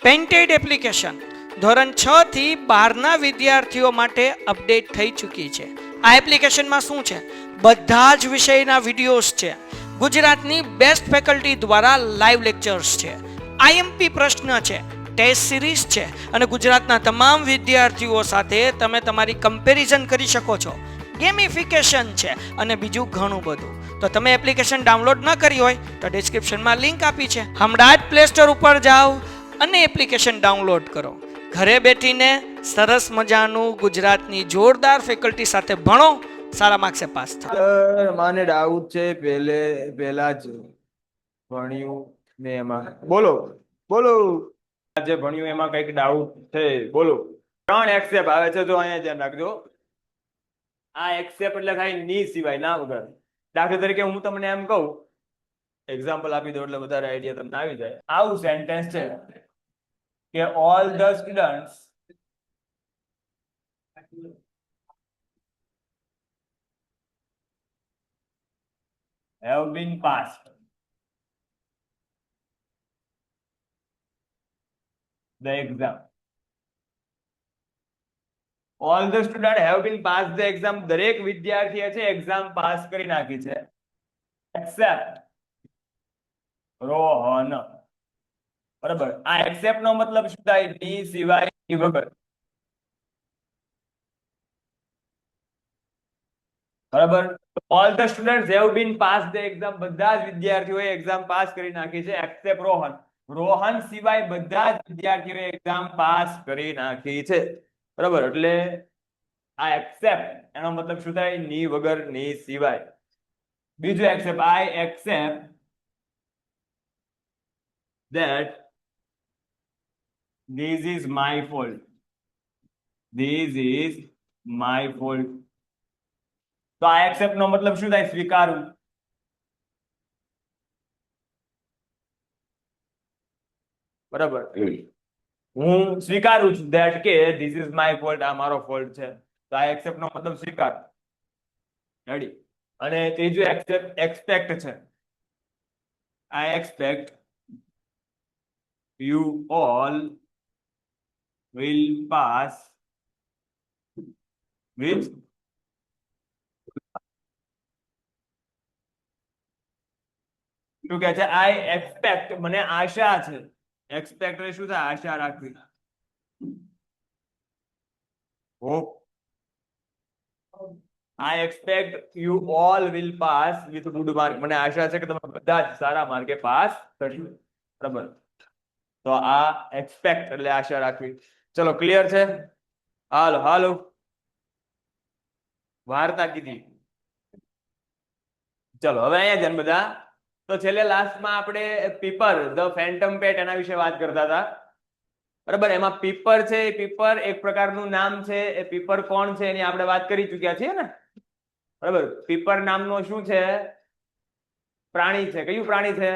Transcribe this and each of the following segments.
Painted application ધોરણ 6 થી 12ના વિદ્યાર્થીઓ માટે અપડેટ થઈ ચૂકી છે. આ એપ્લિકેશનમાં શું છે? બધા જ વિષયના વિડીયોઝ છે. ગુજરાતની બેસ્ટ ફેકલ્ટી દ્વારા લાઈવ લેક્ચર્સ છે. આઈએમપી પ્રશ્ન છે, ટેસ્ટ સિરીઝ છે અને ગુજરાતના તમામ વિદ્યાર્થીઓ સાથે તમે તમારી કમ્પેરિઝન કરી શકો છો. ગેમિફિકેશન છે અને બીજું ઘણું બધું. તો તમે એપ્લિકેશન ડાઉનલોડ ન કરી હોય તો ડિસ્ક્રિપ્શનમાં લિંક આપી છે. હમણાં જ પ્લે સ્ટોર ઉપર જાઓ અને એપ્લિકેશન ડાઉનલોડ કરો. ઘરે બેઠીને સરસ મજાનું ગુજરાતની જોરદાર ફેકલ્ટી સાથે ભણો, સારા માર્ક્સે પાસ થાઓ. મને ડાઉટ છે પહેલા જ ભણ્યું ને એમાં બોલો જે ભણ્યું એમાં કઈક ડાઉટ છે બોલો. 3 એક્સેપ આવે છે, જો અહીંયા ધ્યાન રાખજો. આ એક્સેપ એટલે થાય ની સિવાય, ના વગર. દાખલા તરીકે હું તમને એમ કહું, એક્ઝામ્પલ આપી દો એટલે વધારે આઈડિયા તમને આવી જાય. આવું સેન્ટેન્સ છે કે all the students have been passed the exam. All the students have been passed the exam. દરેક વિદ્યાર્થીએ છે એક્ઝામ પાસ કરી નાખી છે except રોહન. બરાબર. આ except નો મતલબ શું થાય? ની સિવાય, ની વગર. બરાબર. all the students have been passed the exam. બધા જ વિદ્યાર્થીઓએ એક્ઝામ પાસ કરી નાખી છે except રોહન. રોહન સિવાય બધા જ વિદ્યાર્થીઓએ એક્ઝામ પાસ કરી નાખી છે. બરાબર. એટલે આ એક્સેપ્ટ એનો મતલબ શું થાય? ની વગર, ની સિવાય. બીજું accept, I accept that this is my fault. This is my fault. તો આ એક્સેપ્ટ નો મતલબ શું થાય? સ્વીકારવું. બરાબર. હું સ્વીકારું છું that કે this is my fault, આ મારો ફોલ્ટ છે. તો આ એક્સેપ્ટ નો મતલબ સ્વીકાર. રેડી. અને ત્રીજું એક્સપેક્ટ છે. I expect you all will pass with શું કહે છે? I expect, મને આશા છે. એક્સપેક્ટ એટલે શું થાય? આશા રાખવી. Hope. I expect you all will pass with good mark. મને આશા છે કે તમે બધા જ સારા માર્કે પાસ કરશો. બરાબર. તો આ એક્સપેક્ટ એટલે આશા રાખવી. ચલો, ક્લિયર છે? હાલો વાર્તા કીધી. ચલો હવે અહીંયા ધ્યાન બધા. તો છેલ્લે લાસ્ટમાં આપણે પીપર ધ ફેન્ટમ પેટ એના વિશે વાત કરતા હતા. બરાબર. એમાં પીપર છે, એ પીપર એક પ્રકારનું નામ છે. એ પીપર કોણ છે એની આપણે વાત કરી ચુક્યા છીએ ને. બરાબર. પીપર નામનો શું છે? પ્રાણી છે. કયું પ્રાણી છે?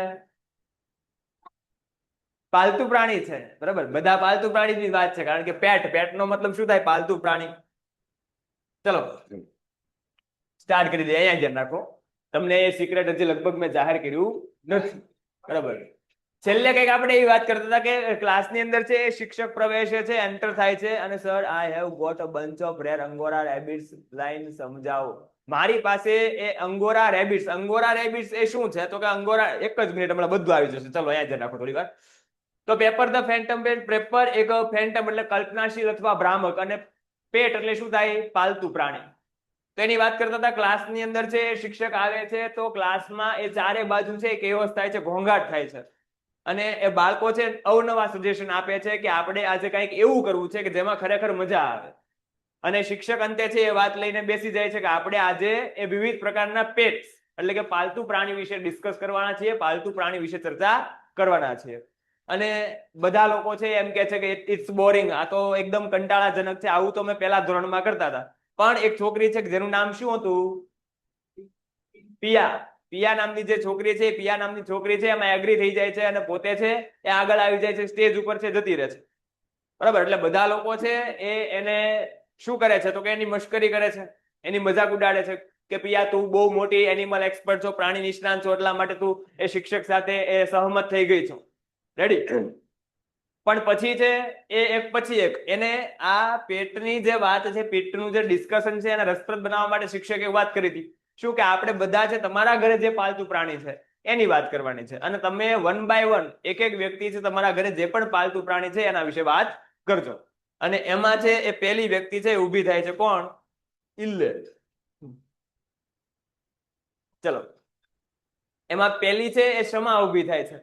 પાલતુ પ્રાણી છે. બરાબર. બધા પાલતુ પ્રાણીની વાત છે, કારણ કે પેટ નો મતલબ શું થાય? પાલતુ પ્રાણી. ચલો સ્ટાર્ટ કરી દઈએ. અહીંયા ધ્યાન રાખો. તમને એ સિક્રેટ હજી લગભગ મેં જાહેર કર્યું નથી. બરાબર. છેલ્લે કંઈક આપણે એવી વાત કરતા હતા કે ક્લાસની અંદર છે શિક્ષક પ્રવેશે છે, એન્ટર થાય છે અને sir I have got a bunch of rare angora rabbits. Line સમજાવો. મારી પાસે એ અંગોરા રેબિટ્સ એ શું છે? તો કે અંગોરા, એક જ મિનિટ હમણાં બધું આવી જશે. ચલો અહીંયા જ રાખો થોડી વાર. તો Pepper the phantom pet. Pepper એક ફેન્ટમ એટલે કલ્પનાશીલ અથવા ભ્રામક, અને પેટ એટલે શું થાય? પાલતુ પ્રાણી. તો એની વાત કરતા હતા. ક્લાસની અંદર છે શિક્ષક આવે છે તો ક્લાસમાં એ ચારે બાજુ છે કેઓસ થાય છે, ઘોંઘાટ થાય છે. અને એ બાળકો છે અવનવા સજેશન આપે છે કે આપણે આજે કંઈક એવું કરવું છે કે જેમાં ખરેખર મજા આવે. અને શિક્ષક અંતે છે એ વાત લઈને બેસી જાય છે કે આપણે આજે એ વિવિધ પ્રકારના પેટ્સ એટલે કે પાલતુ પ્રાણી વિશે ડિસ્કસ કરવાના છીએ, પાલતુ પ્રાણી વિશે ચર્ચા કરવાના છીએ. અને બધા લોકો છે એમ કે છે કે ઇટ્સ બોરિંગ, આ તો એકદમ કંટાળાજનક છે, આવું તો મેં પહેલા ધોરણમાં કરતા હતા. પણ એક છોકરી છે જેનું નામ શું હતું? પિયા નામની જે છોકરી છે, પિયા નામની છોકરી છે એમાં એગ્રી થઈ જાય છે અને પોતે છે એ આગળ આવી જાય છે, સ્ટેજ ઉપર છે જતી રહે છે. બરાબર. એટલે બધા લોકો છે એ એને શું કરે છે? તો કે એની મશ્કરી કરે છે, એની મજાક ઉડાડે છે કે પિયા તું બહુ મોટી એનિમલ એક્સપર્ટ છો, પ્રાણી નિષ્ણાત છો, એટલા માટે તું એ શિક્ષક સાથે એ સહમત થઈ ગઈ છો. રેડી. પણ પછી છે એ એક પછી એક એને આ પેટની જે વાત છે, પેટનું જે ડિસ્કશન છે એને રસપ્રદ બનાવવા માટે શિક્ષકે વાત કરી હતી શું કે આપણે બધા છે તમારા ઘરે જે પાલતુ પ્રાણી છે એની વાત કરવાની છે અને તમે 1 by 1 એક એક વ્યક્તિ છે તમારા ઘરે જે પણ પાલતુ પ્રાણી છે એના વિશે વાત કરજો. અને એમાં છે એ પહેલી વ્યક્તિ છે ઊભી થાય છે કોણ? ઇલ્લે. ચલો એમાં પહેલી છે એ ક્ષમા ઊભી થાય છે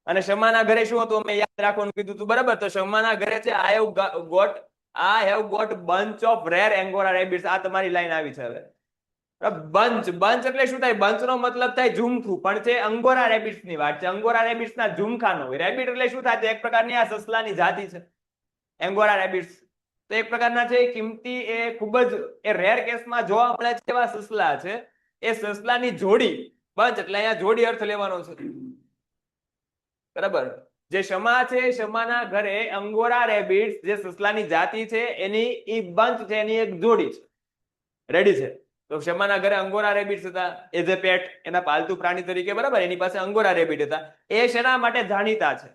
અને ક્ષમાના ઘરે શું હતું અમે યાદ રાખવાનું કીધું હતું બરાબર. તો ક્ષમાના ઘરે છે I have got bunch of rare angora rabbits. આ તમારી લાઈન આવી છે હવે. બંચ એટલે શું થાય? બંચ નો મતલબ થાય ઝુમખું, પણ છે અંગોરા રેબિટ્સ ની વાત છે. અંગોરા રેબિટ્સ ના ઝુમખા નો હોય. રેબિટ એટલે શું થાય? એક પ્રકારની આ સસલાની જાતિ છે એંગોરા રેબિટ્સ. તો એક પ્રકારના છે કિંમતી એ ખૂબ જ એ રેર કેસમાં જોવા મળે છે એવા સસલા છે. એ સસલાની જોડી બંચ એટલે અહીંયા જોડી અર્થ લેવાનો છે બરાબર. જે ક્ષમા છે ક્ષમાના ઘરે અંગોરા રેબિટ્સ જે સસલાની જાતિ છે એની ઈ બંચ છે, એની એક જોડી છે. રેડી છે? તો ક્ષમાના ઘરે અંગોરા રેબિટ્સ હતા એ જે પેટ એના પાલતુ પ્રાણી તરીકે બરાબર એની પાસે અંગોરા રેબિટ હતા. એ શેના માટે જાણીતા છે?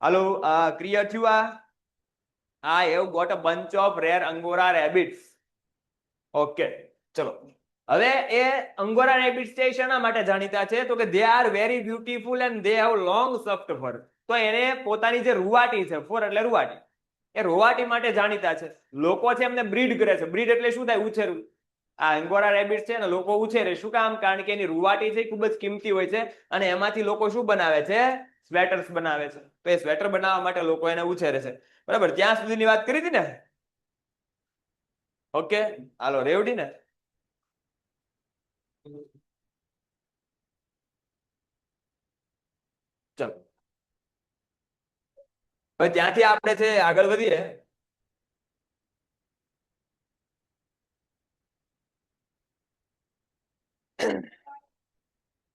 હાલો ક્લિયર થયું? આ I have got a bunch of rare angora rabbits. Okay ચલો હવે એ અંગોરા રેબિટ્સ છે શેના માટે જાણીતા છે? તો કે they are very beautiful and they have long soft fur. તો એને પોતાની જે રૂવાટી છે, ફર એટલે રૂવાટી, એ રૂવાટી માટે જાણીતા છે. લોકો છે એમને બ્રીડ કરે છે. બ્રીડ એટલે શું થાય? ઉછેરવું. આ અંગોરા રેબિટ્સ છે ને લોકો ઉછેરે. શું કામ? કારણ કે એની રૂવાટી છે ખૂબ જ કિંમતી હોય છે અને એમાંથી લોકો શું બનાવે છે? સ્વેટર્સ બનાવે છે. તો એ સ્વેટર બનાવવા માટે લોકો એને ઉછેરે છે બરાબર. ત્યાં સુધીની વાત કરી હતી ને? ઓકે હાલો રેવડી ને? ચલો હવે ત્યાંથી આપણે છે આગળ વધીએ.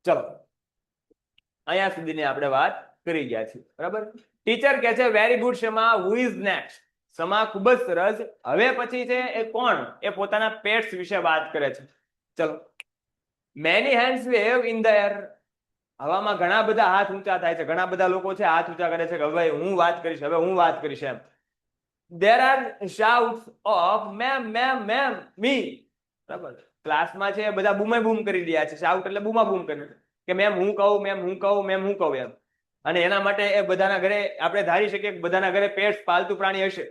ચલો અહીંયા સુધીની આપણે વાત કરી ગયા છીએ બરાબર. ટીચર કહે છે વેરી ગુડ ક્ષમા, હુ ઇઝ નેક્સ્ટ? ક્ષમા ખૂબ જ સરસ. હવે પછી છે એ કોણ? એ પોતાના પેટ્સ વિશે વાત કરે છે. ચલો many hands wave in the air. હવામાં ઘણા બધા હાથ ઊંચા થાય છે. ઘણા બધા લોકો છે હાથ ઊંચા કરે છે કે હવે હું વાત કરીશ, હવે હું વાત કરીશ એમ. there are shouts of ma'am ma'am ma'am me. બરાબર. ક્લાસમાં છે બધા બૂમે બૂમ કરી રહ્યા છે. શાઉટ એટલે બૂમા બૂમ કરી કે મેમ હું કહું, મેમ હું કહું, મેમ હું કહું એમ. અને એના માટે એ બધાના ઘરે આપણે ધારી શકીએ કે બધાના ઘરે પેટ્સ પાલતુ પ્રાણી હશે.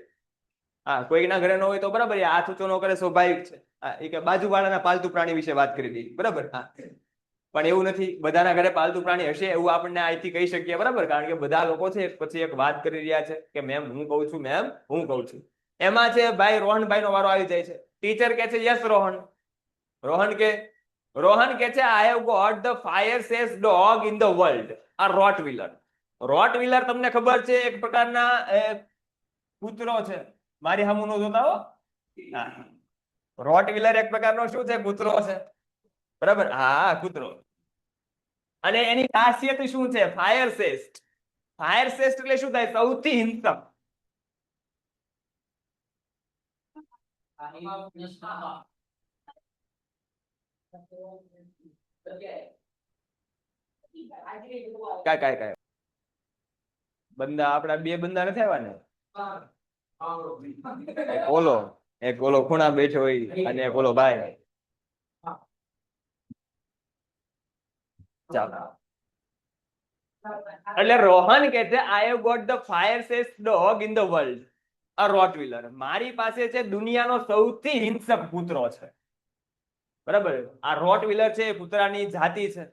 હા કોઈના ઘરે ન હોય તો બરાબર એ હાથ ઊંચો ન કરે સ્વાભાવિક છે. હા એ કે બાજુવાળાના પાલતુ પ્રાણી વિશે વાત કરી દઈએ બરાબર. હા પણ એવું નથી. બધાના ઘરે પાલતુ પ્રાણી હશે એવું આપણને અહીંથી કહી શકીએ બરાબર. કારણ કે બધા લોકો છે પછી એક વાત કરી રહ્યા છે કે મેમ હું કહું છું, મેમ હું કહું છું. એમાં છે ભાઈ રોહનભાઈ નો વારો આવી જાય છે. ટીચર કે છે યસ રોહન. રોહન કે છે I have got the fiercest dog in the world, a Rottweiler. રોટવીલર તમને ખબર છે એક પ્રકારના કૂતરો છે. મારી સામું નો જોતા હો. રોટવીલર એક પ્રકારનો શું છે? કૂતરો છે બરાબર. હા કૂતરો. અને એની ખાસિયત શું છે? ફાયરસેસ્ટ. ફાયરસેસ્ટ એટલે શું થાય? સૌથી હિંસક. કાય બંદા આપડા બે બંદા નથી આવ્યા ને? એક ઓલો ખૂણા બેઠો હોય અને એક ઓલો ભાઈ. ચાલો એટલે રોહન કે છે I have got the fiercest dog in the world, a Rottweiler. મારી પાસે છે દુનિયાનો સૌથી હિંસક કૂતરો છે બરાબર. આ રોટવીલર છે એ કૂતરાની જાતિ છે.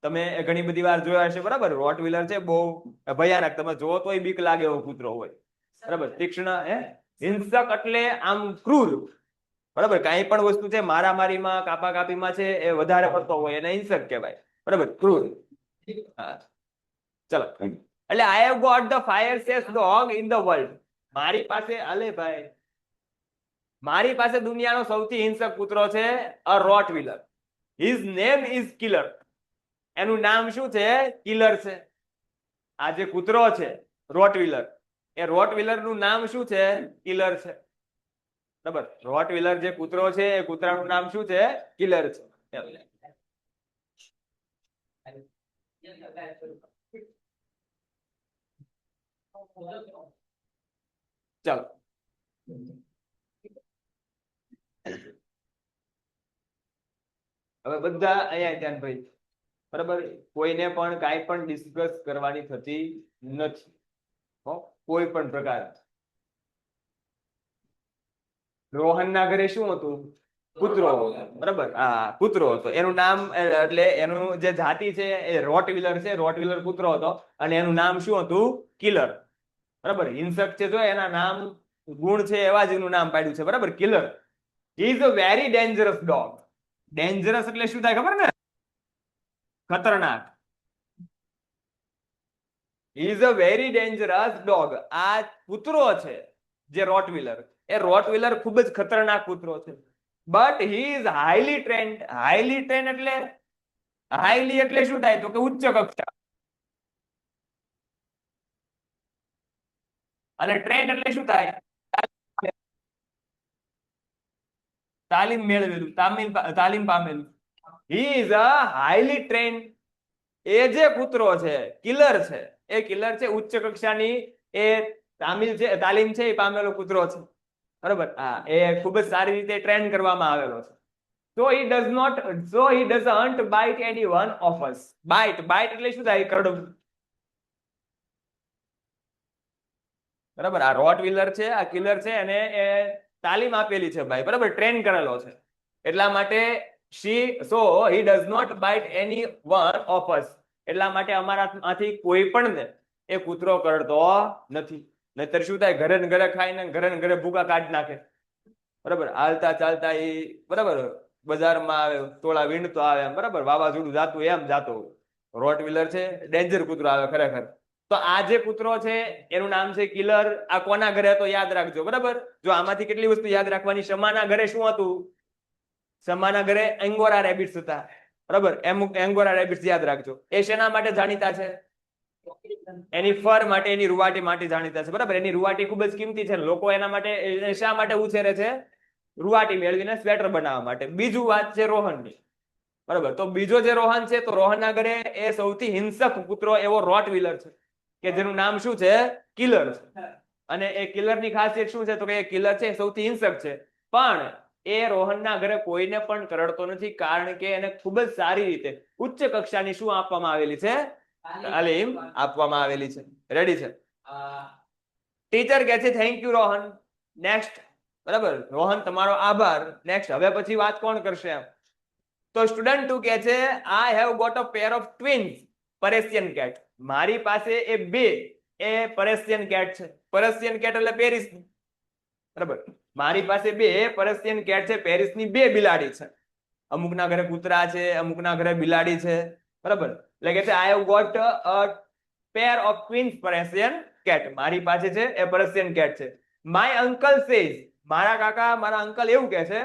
તમે ઘણી બધી વાર જોયા હશે બરાબર. રોટવીલર છે બહુ ભયાનક, તમે જોવો તોય બીક લાગે એવો કૂતરો હોય બરાબર. તીક્ષ્ણ હિંસક એટલે આમ ક્રૂર બરાબર. કાંઈ પણ વસ્તુ છે મારામારીમાં કાપા કાપીમાં છે એ વધારે પડતો હોય એને હિંસક કહેવાય બરાબર, ક્રૂર. હા ચલો એટલે I have got the fiercest dog in the world. મારી પાસે અલે ભાઈ મારી પાસે દુનિયાનો સૌથી હિંસક કૂતરો છે a Rottweiler. His name is Killer. એનું નામ શું છે? કિલર છે. આ જે કૂતરો છે રોટવીલર, એ રોટવીલર નું નામ શું છે? કિલર છે બરાબર. રોટવીલર જે કૂતરો છે એ કૂતરાનું નામ શું છે? કિલર છે. ચાલો હવે બધા અહીંયા ધ્યાન ભાઈ, બરાબર, કોઈને પણ કાંઈ પણ ડિસ્કસ કરવાની થતી નથી, હો, કોઈ પણ પ્રકાર. રોહનના ઘરે શું હતું? કૂતરો, બરાબર, હા કૂતરો હતો. એનું નામ એટલે એનું જે જાતિ છે એ રોટવીલર છે. રોટવીલર કૂતરો હતો અને એનું નામ શું હતું? કિલર. બરાબર, હિંસક છે જો એના નામ ગુણ છે એવા જ એનું નામ પાડ્યું છે, બરાબર, killer. He is a very dangerous dog. Dangerous એટલે શું થાય ખબર ને? ખતરનાક. હી is a very dangerous dog. આ કૂતરો છે જે રોટવીલર, એ રોટવીલર ખૂબ જ ખતરનાક કૂતરો છે. But he is highly trend. Highly trend એટલે હાઈલી એટલે શું થાય તો કે ઉચ્ચ કક્ષા, અને ટ્રેન્ડ એટલે શું થાય? તાલીમ મેળવેલું, તાલીમ પામેલું. He is a highly trained. એ જે કૂતરો છે કિલર છે, એ કિલર છે ઉચ્ચ કક્ષાની એ તાલીમ છે એ પામેલો કૂતરો છે, બરાબર. હા, એ ખૂબ જ સારી રીતે ટ્રેન કરવામાં આવેલો છે. So he doesn't bite anyone of us. Bite એટલે શું થાય? કરડવું, બરાબર. આ રોટવીલર છે, આ કિલર છે, અને એ તાલીમ આપેલી છે ભાઈ, બરાબર, ટ્રેન કરેલો છે. એટલા માટે he does not bite anyone of us. એટલા માટે અમારામાંથી કોઈ પણ ને એ કૂતરો કરડતો નથી. નહીતર શું થાય? ઘરે ને ઘરે ખાઈને ઘરે ને ઘરે ભૂકા કાઢી નાખે, બરાબર. હાલતા ચાલતા એ, બરાબર, બજારમાં આવે, તોળા વીણતો આવે, બરાબર, વાવાઝોડું જાતું એમ જાતો. રોટવીલર છે, ડેન્જર કૂતરો આવે ખરેખર. તો આ જે કૂતરો છે એનું નામ છે કિલર. આ કોના ઘરે હતો યાદ રાખજો, બરાબર. જો આમાંથી કેટલી વસ્તુ યાદ રાખવાની. શમાના ઘરે શું હતું? શમાના ઘરે એંગોરા રેબિટ્સ હતા, બરાબર. એંગોરા રેબિટ્સ યાદ રાખજો. એ શેના માટે જાણીતા છે? એની ફર માટે, એની રૂવાટી માટે જાણીતા છે, બરાબર. એની રૂવાટી ખૂબ જ કિંમતી છે. લોકો એના માટે શા માટે ઉછેરે છે? રૂવાટી મેળવીને સ્વેટર બનાવવા માટે. બીજું વાત છે રોહનની, બરાબર. તો બીજો જે રોહન છે, તો રોહનના ઘરે એ સૌથી હિંસક કૂતરો એવો રોટવીલર છે કે જેનું નામ શું છે? કિલર છે. અને એ કિલરની ખાસિયત શું છે? તો કે એ કિલર છે સૌથી હિંસક છે, પણ એ રોહનના ઘરે કોઈને પણ કરડતો નથી, કારણ કે એને ખૂબ જ સારી રીતે ઉચ્ચ કક્ષાની શું આપવામાં આવેલી છે? તાલીમ આપવામાં આવેલી છે. રેડી છે? ટીચર કહે છે થેન્ક યુ રોહન. નેક્સ્ટ, બરાબર, રોહન તમારો આભાર. નેક્સ્ટ, હવે પછી વાત કોણ કરશે? તો સ્ટુડન્ટ 2 કહે છે I have got a pair of twins Persian cat. મારી પાસે એ બે પરેશિયન કેટ છે. પરેશિયન કેટ એટલે પેરિસ, બરાબર. મારી પાસે બે પરેશિયન કેટ છે, પેરિસની બે બિલાડી છે. અમુકના ઘરે કૂતરા છે, અમુકના ઘરે બિલાડી છે, બરાબર. એટલે કે છે I have got a pair of twins Persian cat. મારી પાસે છે એ પરેશિયન કેટ છે. My uncle says. મારા કાકા, મારા અંકલ એવું કહે છે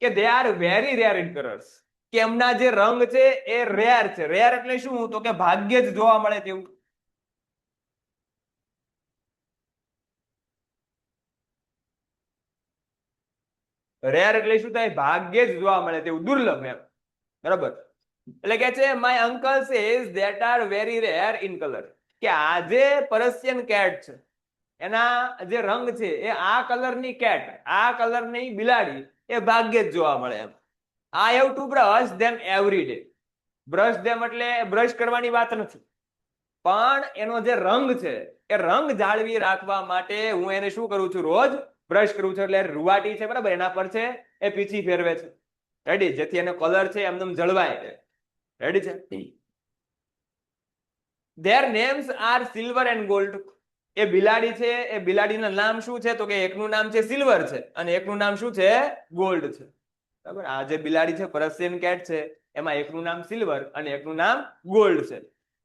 કે they are very rare in colours. કે એમના જે રંગ છે એ રેર છે. રેર એટલે શું? તો કે ભાગ્યે જ જોવા મળે તેવું. રેર એટલે શું થાય? ભાગ્યે જ જોવા મળે તેવું, દુર્લભ એમ, બરાબર. એટલે કે છે my uncle says that are very rare in colour. કે આ જે પર્શિયન કેટ છે એના જે રંગ છે એ આ કલરની કેટ, આ કલરની બિલાડી એ ભાગ્યે જ જોવા મળે એમ. I have to brush them every day. Brush them એટલે બ્રશ કરવાની વાત નથી, પણ એનો જે રંગ છે એ રંગ જાળવી રાખવા માટે હું એને શું કરું છું? રોજ બ્રશ કરું છું. એટલે રૂવાટી છે, બરાબર, એના પર છે એ પીછી ફેરવે છે. રેડી? જેથી એનો કલર છે એમનેમ જળવાય. રેડી છે? Their names are silver and gold. એ બિલાડી છે, એ બિલાડીના નામ શું છે? તો કે એકનું નામ છે સિલ્વર છે અને એકનું નામ શું છે? ગોલ્ડ છે, બરાબર. આ જે બિલાડી છે પર્શિયન કેટ છે એમાં એકનું નામ સિલ્વર અને એકનું નામ ગોલ્ડ છે.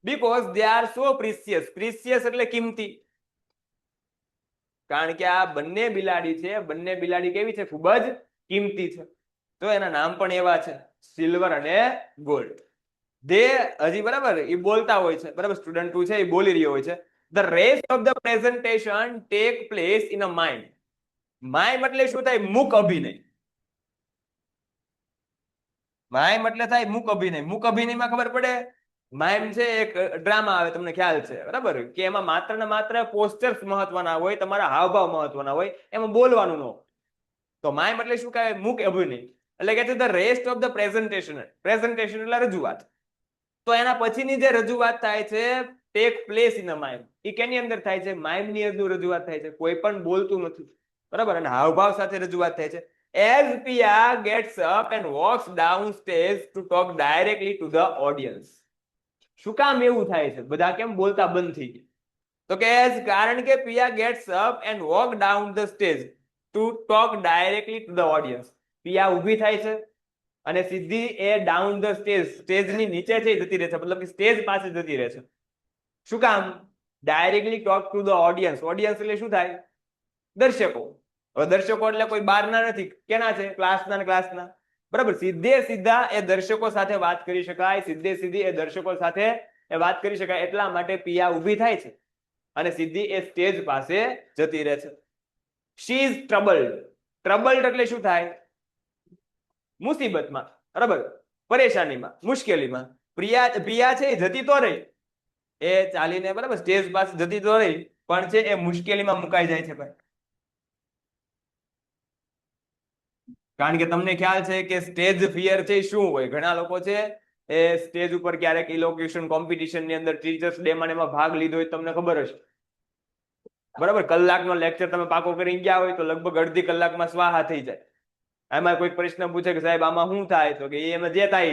Because they are so precious. Precious એટલે કિંમતી. કારણ કે આ બંને બિલાડી છે, બંને બિલાડી કેવી છે? ખૂબ જ કિંમતી છે. તો એના નામ પણ એવા છે, સિલ્વર અને ગોલ્ડ. દે હજી, બરાબર, એ બોલતા હોય છે, બરાબર. સ્ટુડન્ટ 2 છે એ બોલી રહ્યો હોય છે. The rest of the presentation take place in a mind. Mime એટલે શું થાય? મુક અભિનય. માઇમ એટલે થાય મુક અભિનય. મુક અભિનયમાં ખબર પડે માઇમ છે એક ડ્રામા આવે, તમને ખ્યાલ છે બરાબર, કે એમાં માત્ર ને માત્ર પોસ્ચર્સ મહત્વના હોય, તમારા હાવભાવ મહત્વના હોય, એમાં બોલવાનું ન હોય. તો માઇમ એટલે શું કહેવાય? મુખ અભિનય. એટલે કે the rest of the presentation. Presentation એટલે રજૂઆત. તો એના પછીની જે રજૂઆત થાય છે take place in a mime. એ કેની અંદર થાય છે? માઇમ ની અંદર રજૂઆત થાય છે. કોઈ પણ બોલતું નથી બરાબર, અને હાવભાવ સાથે રજૂઆત થાય છે. As Pia gets up and walks downstairs to talk directly to the audience. શું કામ એવું થાય છે? બધા કેમ બોલતા બંધ થઈ ગયા? તો કે કારણ કે Piya gets up and walk down the stage to talk directly to the audience. Piya ઊભી થાય છે અને સીધી એ ડાઉન ધ સ્ટેજ, સ્ટેજની નીચે છે જતી રહે છે, મતલબ કે સ્ટેજ પાસે જતી રહે છે. શું કામ? Directly talk to the audience. Audience એટલે શું થાય? દર્શકો. હવે દર્શકો એટલે કોઈ બહારના નથી, કેના છે? ક્લાસના. બરાબર, સીધે સીધા એ દર્શકો સાથે વાત કરી શકાય, સીધે સીધી એ દર્શકો સાથે એ વાત કરી શકાય, એટલા માટે પિયા ઊભી થાય છે અને સીધી એ સ્ટેજ પાસે જતી રહે છે. She is ટ્રબલ્ડ. ટ્રબલ્ડ એટલે શું થાય? મુસીબતમાં, બરાબર, પરેશાનીમાં, મુશ્કેલીમાં. પિયા છે એ જતી તો રહી, એ ચાલીને બરાબર સ્ટેજ પાસે જતી તો રહી, પણ છે એ મુશ્કેલીમાં મુકાઈ જાય છે ભાઈ. કારણ કે તમને ખ્યાલ છે કે સ્ટેજ ફિયર છે શું હોય? ઘણા લોકો છે એ સ્ટેજ ઉપર ક્યારેક ઇલોક્યુશન કોમ્પિટિશન ની અંદર ટીચર્સ ડે માં એમાં ભાગ લીધો હોય, તમને ખબર હશે બરાબર. કલાકનો લેક્ચર તમે પાકો કરીને ગયા હોય તો લગભગ અડધી કલાકમાં સ્વાહા થઈ જાય. એમાં કોઈ પ્રશ્ન પૂછે કે સાહેબ આમાં શું થાય, તો કે એમાં જે થાય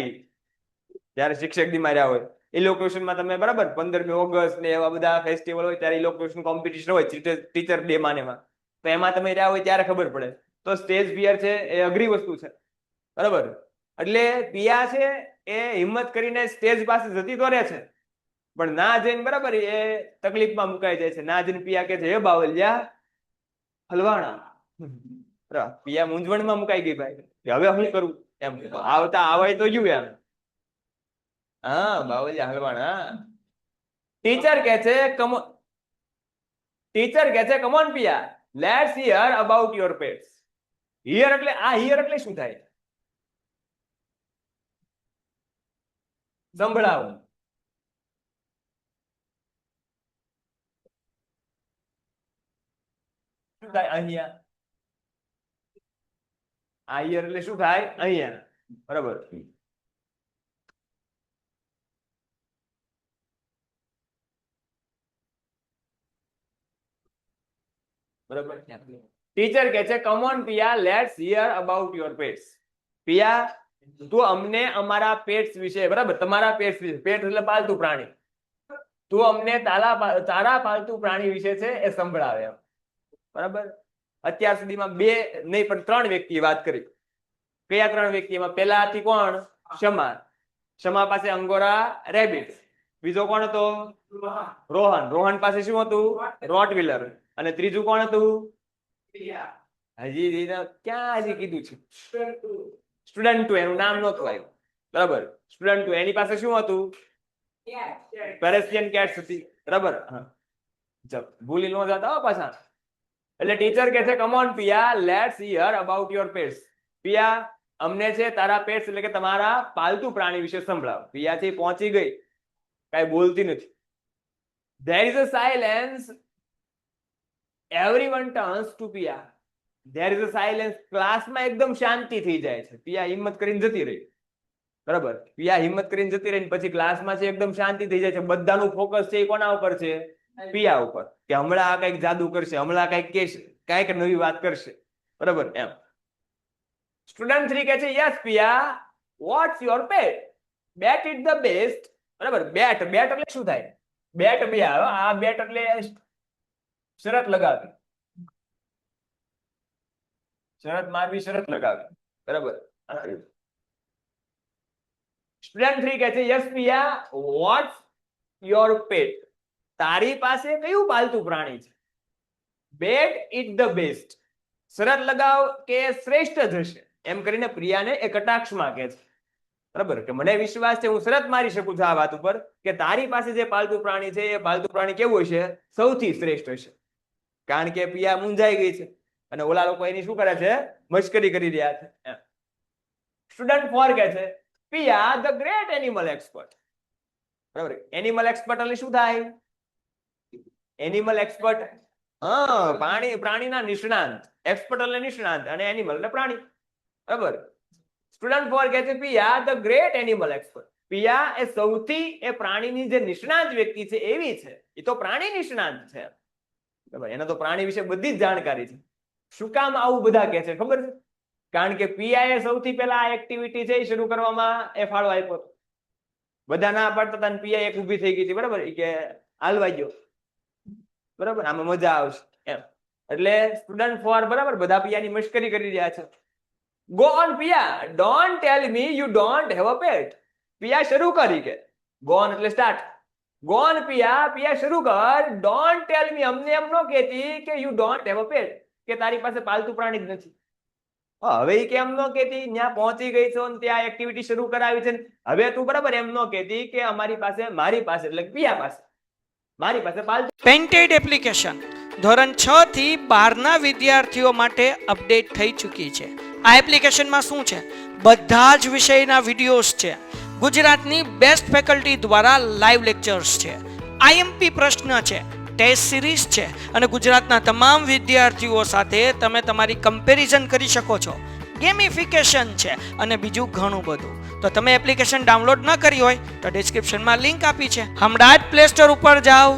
જયારે શિક્ષક દી માર્યા હોય. ઇલોક્યુશનમાં તમે બરાબર 15મી ઓગસ્ટ ને એવા બધા ફેસ્ટિવલ હોય ત્યારે ઇલોક્યુશન કોમ્પિટિશન હોય ટીચર ડે માં એમાં, તો એમાં તમે રહ્યા હોય ત્યારે ખબર પડે. તો સ્ટેજ ફિયર છે એ અઘરી વસ્તુ છે બરાબર. એટલે પિયા છે એ હિંમત કરીને સ્ટેજ પાસે જતી તો રહે છે, પણ ના જઈને બરાબર એ તકલીફમાં મુકાઈ જાય છે. ના જઈને પિયા કે છે હે બાવલિયા હલવાણા. પિયા મૂંઝવણમાં મુકાઈ ગઈ ભાઈ, હવે શું કરું એમ. આવતા આવાય તો ગયું એમ. હા, બાવલિયા હલવાણા. ટીચર કે છે come on Piya, let's hear about your pets. Here એટલે આ હિયર એટલે શું થાય? સંભળાવું. શું થાય અહીંયા? આ હિયર એટલે શું થાય? અહીંયા, બરાબર. બરાબર. ટીચર કે છે come on Piya, let's hear about your pets. Piya, તું અમને અમારા પેટ્સ વિશે, બરાબર, તમારા પેટ્સ વિશે, પેટ એટલે પાલતુ પ્રાણી, તું અમને તારા પાલતુ પ્રાણી વિશે છે એ સંભળાવે એમ. બરાબર. અત્યાર સુધીમાં બે નહીં પણ ત્રણ વ્યક્તિએ વાત કરી. કયા ત્રણ વ્યક્તિમાં? પેલા હતી કોણ? શમા. શમા પાસે અંગોરા રેબિટ. બીજો કોણ હતો? રોહન. રોહન પાસે શું હતું? રોટવીલર. અને ત્રીજું કોણ હતું? હજી ક્યાં હજી કીધું છે? સ્ટુડન્ટ 2. એનું નામ નહોતું આવ્યું બરાબર. સ્ટુડન્ટ 2 એની પાસે શું હતું? પેરેશિયન કેટ્સ હતી બરાબર. ભૂલી ન જતા હો પાછા. એટલે ટીચર કે છે come on Piya, let's hear about your pets. Piya, અમને છે તારા પેટ્સ એટલે કે તમારા પાલતુ પ્રાણી વિશે સંભળાવ. પિયા થી પહોંચી ગઈ, કઈ બોલતી નથી. There is a silence. Everyone turns to Piya. There is a silence. ક્લાસમાં એકદમ શાંતિ થઈ જાય છે. પિયા હિંમત કરીને જતી રહી બરાબર. પિયા હિંમત કરીને જતી રહી પછી ક્લાસમાં છે એકદમ શાંતિ થઈ જાય છે. બધાનું ફોકસ છે એ કોના ઉપર છે? પિયા ઉપર. કે હમણાં આ કઈક જાદુ કરશે, હમણાં કઈક કહેશે, કઈક નવી વાત કરશે બરાબર એમ. સ્ટુડન્ટ 3 કહે છે yes Piya, what's your pet? Bet it the best. બરાબર. બેટ એટલે શું થાય? બેટ બે આ બેટ એટલે શરત લગાવી, શરત મારવી, શરત લગાવી બરાબર. સ્ટુડન્ટ 3 કહે છે યસ પિયા, વોટ્સ યોર પેટ? તારી પાસે કયું પાલતુ પ્રાણી છે? બેટ ઇટ ધ બેસ્ટ. શરત લગાવ કે શ્રેષ્ઠ જ હશે એમ કરીને પ્રિયાને એ કટાક્ષમાં કહે છે બરાબર. કે મને વિશ્વાસ છે, હું શરત મારી શકું છું આ વાત ઉપર કે તારી પાસે જે પાલતુ પ્રાણી છે એ પાલતુ પ્રાણી કેવું હશે? સૌથી શ્રેષ્ઠ હશે. કારણ કે પિયા મૂંઝાઈ ગઈ છે અને ઓલા લોકો એની શું કરે છે? મશ્કરી કરી રહ્યા છે. સ્ટુડન્ટ 4 કહે છે પિયા, ધ ગ્રેટ એનિમલ એક્સપર્ટ. બરાબર. એનિમલ એક્સપર્ટ એટલે શું થાય? એનિમલ એક્સપર્ટ, પ્રાણીના નિષ્ણાંત. એક્સપર્ટ એટલે નિષ્ણાંત અને એનિમલ એટલે પ્રાણી. બરાબર. સ્ટુડન્ટ ફોર કહે છે પિયા ધ ગ્રેટ એનિમલ એક્સપર્ટ. પિયા એ સૌથી એ પ્રાણીની જે નિષ્ણાંત વ્યક્તિ છે એવી છે. એ તો પ્રાણી નિષ્ણાંત છે. બરાબર. એને તો પ્રાણી વિશે બધી જ જાણકારી છે. શું કામ આવું બધા કહે છે ખબર છે? કારણ કે પિયા એ સૌથી પહેલા આ એક્ટિવિટી છે એ શરૂ કરવામાં એ ફાળો આપ્યો હતો. બધા ના પાડતા હતા, પિયા એક ઊભી થઈ ગઈ હતી. બરાબર, કે હાલવા ગયો. બરાબર, આમાં મજા આવશે એમ. એટલે સ્ટુડન્ટ ફોર બરાબર બધા પિયાની મશ્કરી કરી રહ્યા છે. Go on Piya, don't tell me you don't have a pet. Piya શરૂ કરી કે ગો ઓન એટલે start. Go on Piya, Piya શરૂ કર. ડોન્ટ ટેલ મી, અમને એમ ન કહેતી કે you don't have a pet, કે તારી પાસે પાલતુ પ્રાણી જ નથી. હવે એ કેમ ન કહેતી? ત્યાં પહોંચી ગઈ છો ને ત્યાં એક્ટિવિટી શરૂ કરાવી છે. હવે તું બરાબર એમ ન કહેતી કે અમારી પાસે, મારી પાસે એટલે પિયા પાસે, મારી પાસે પાલતુ. પેન્ટેડ એપ્લિકેશન ધોરણ 6 થી 12 ના વિદ્યાર્થીઓ માટે અપડેટ થઈ ચૂકી છે. આ એપ્લિકેશનમાં શું છે? બધા જ વિષયના વિડીયોઝ છે. ગુજરાતની બેસ્ટ ફેકલ્ટી દ્વારા લાઈવ લેક્ચર્સ છે. આઈએમપી પ્રશ્ન છે, ટેસ્ટ સિરીઝ છે અને ગુજરાતના તમામ વિદ્યાર્થીઓ સાથે તમે તમારી કમ્પેરિઝન કરી શકો છો. ગેમિફિકેશન છે અને બીજું ઘણું બધું. તો તમે એપ્લિકેશન ડાઉનલોડ ન કરી હોય તો ડિસ્ક્રિપ્શનમાં લિંક આપી છે. હમણાં જ પ્લે સ્ટોર ઉપર જાઓ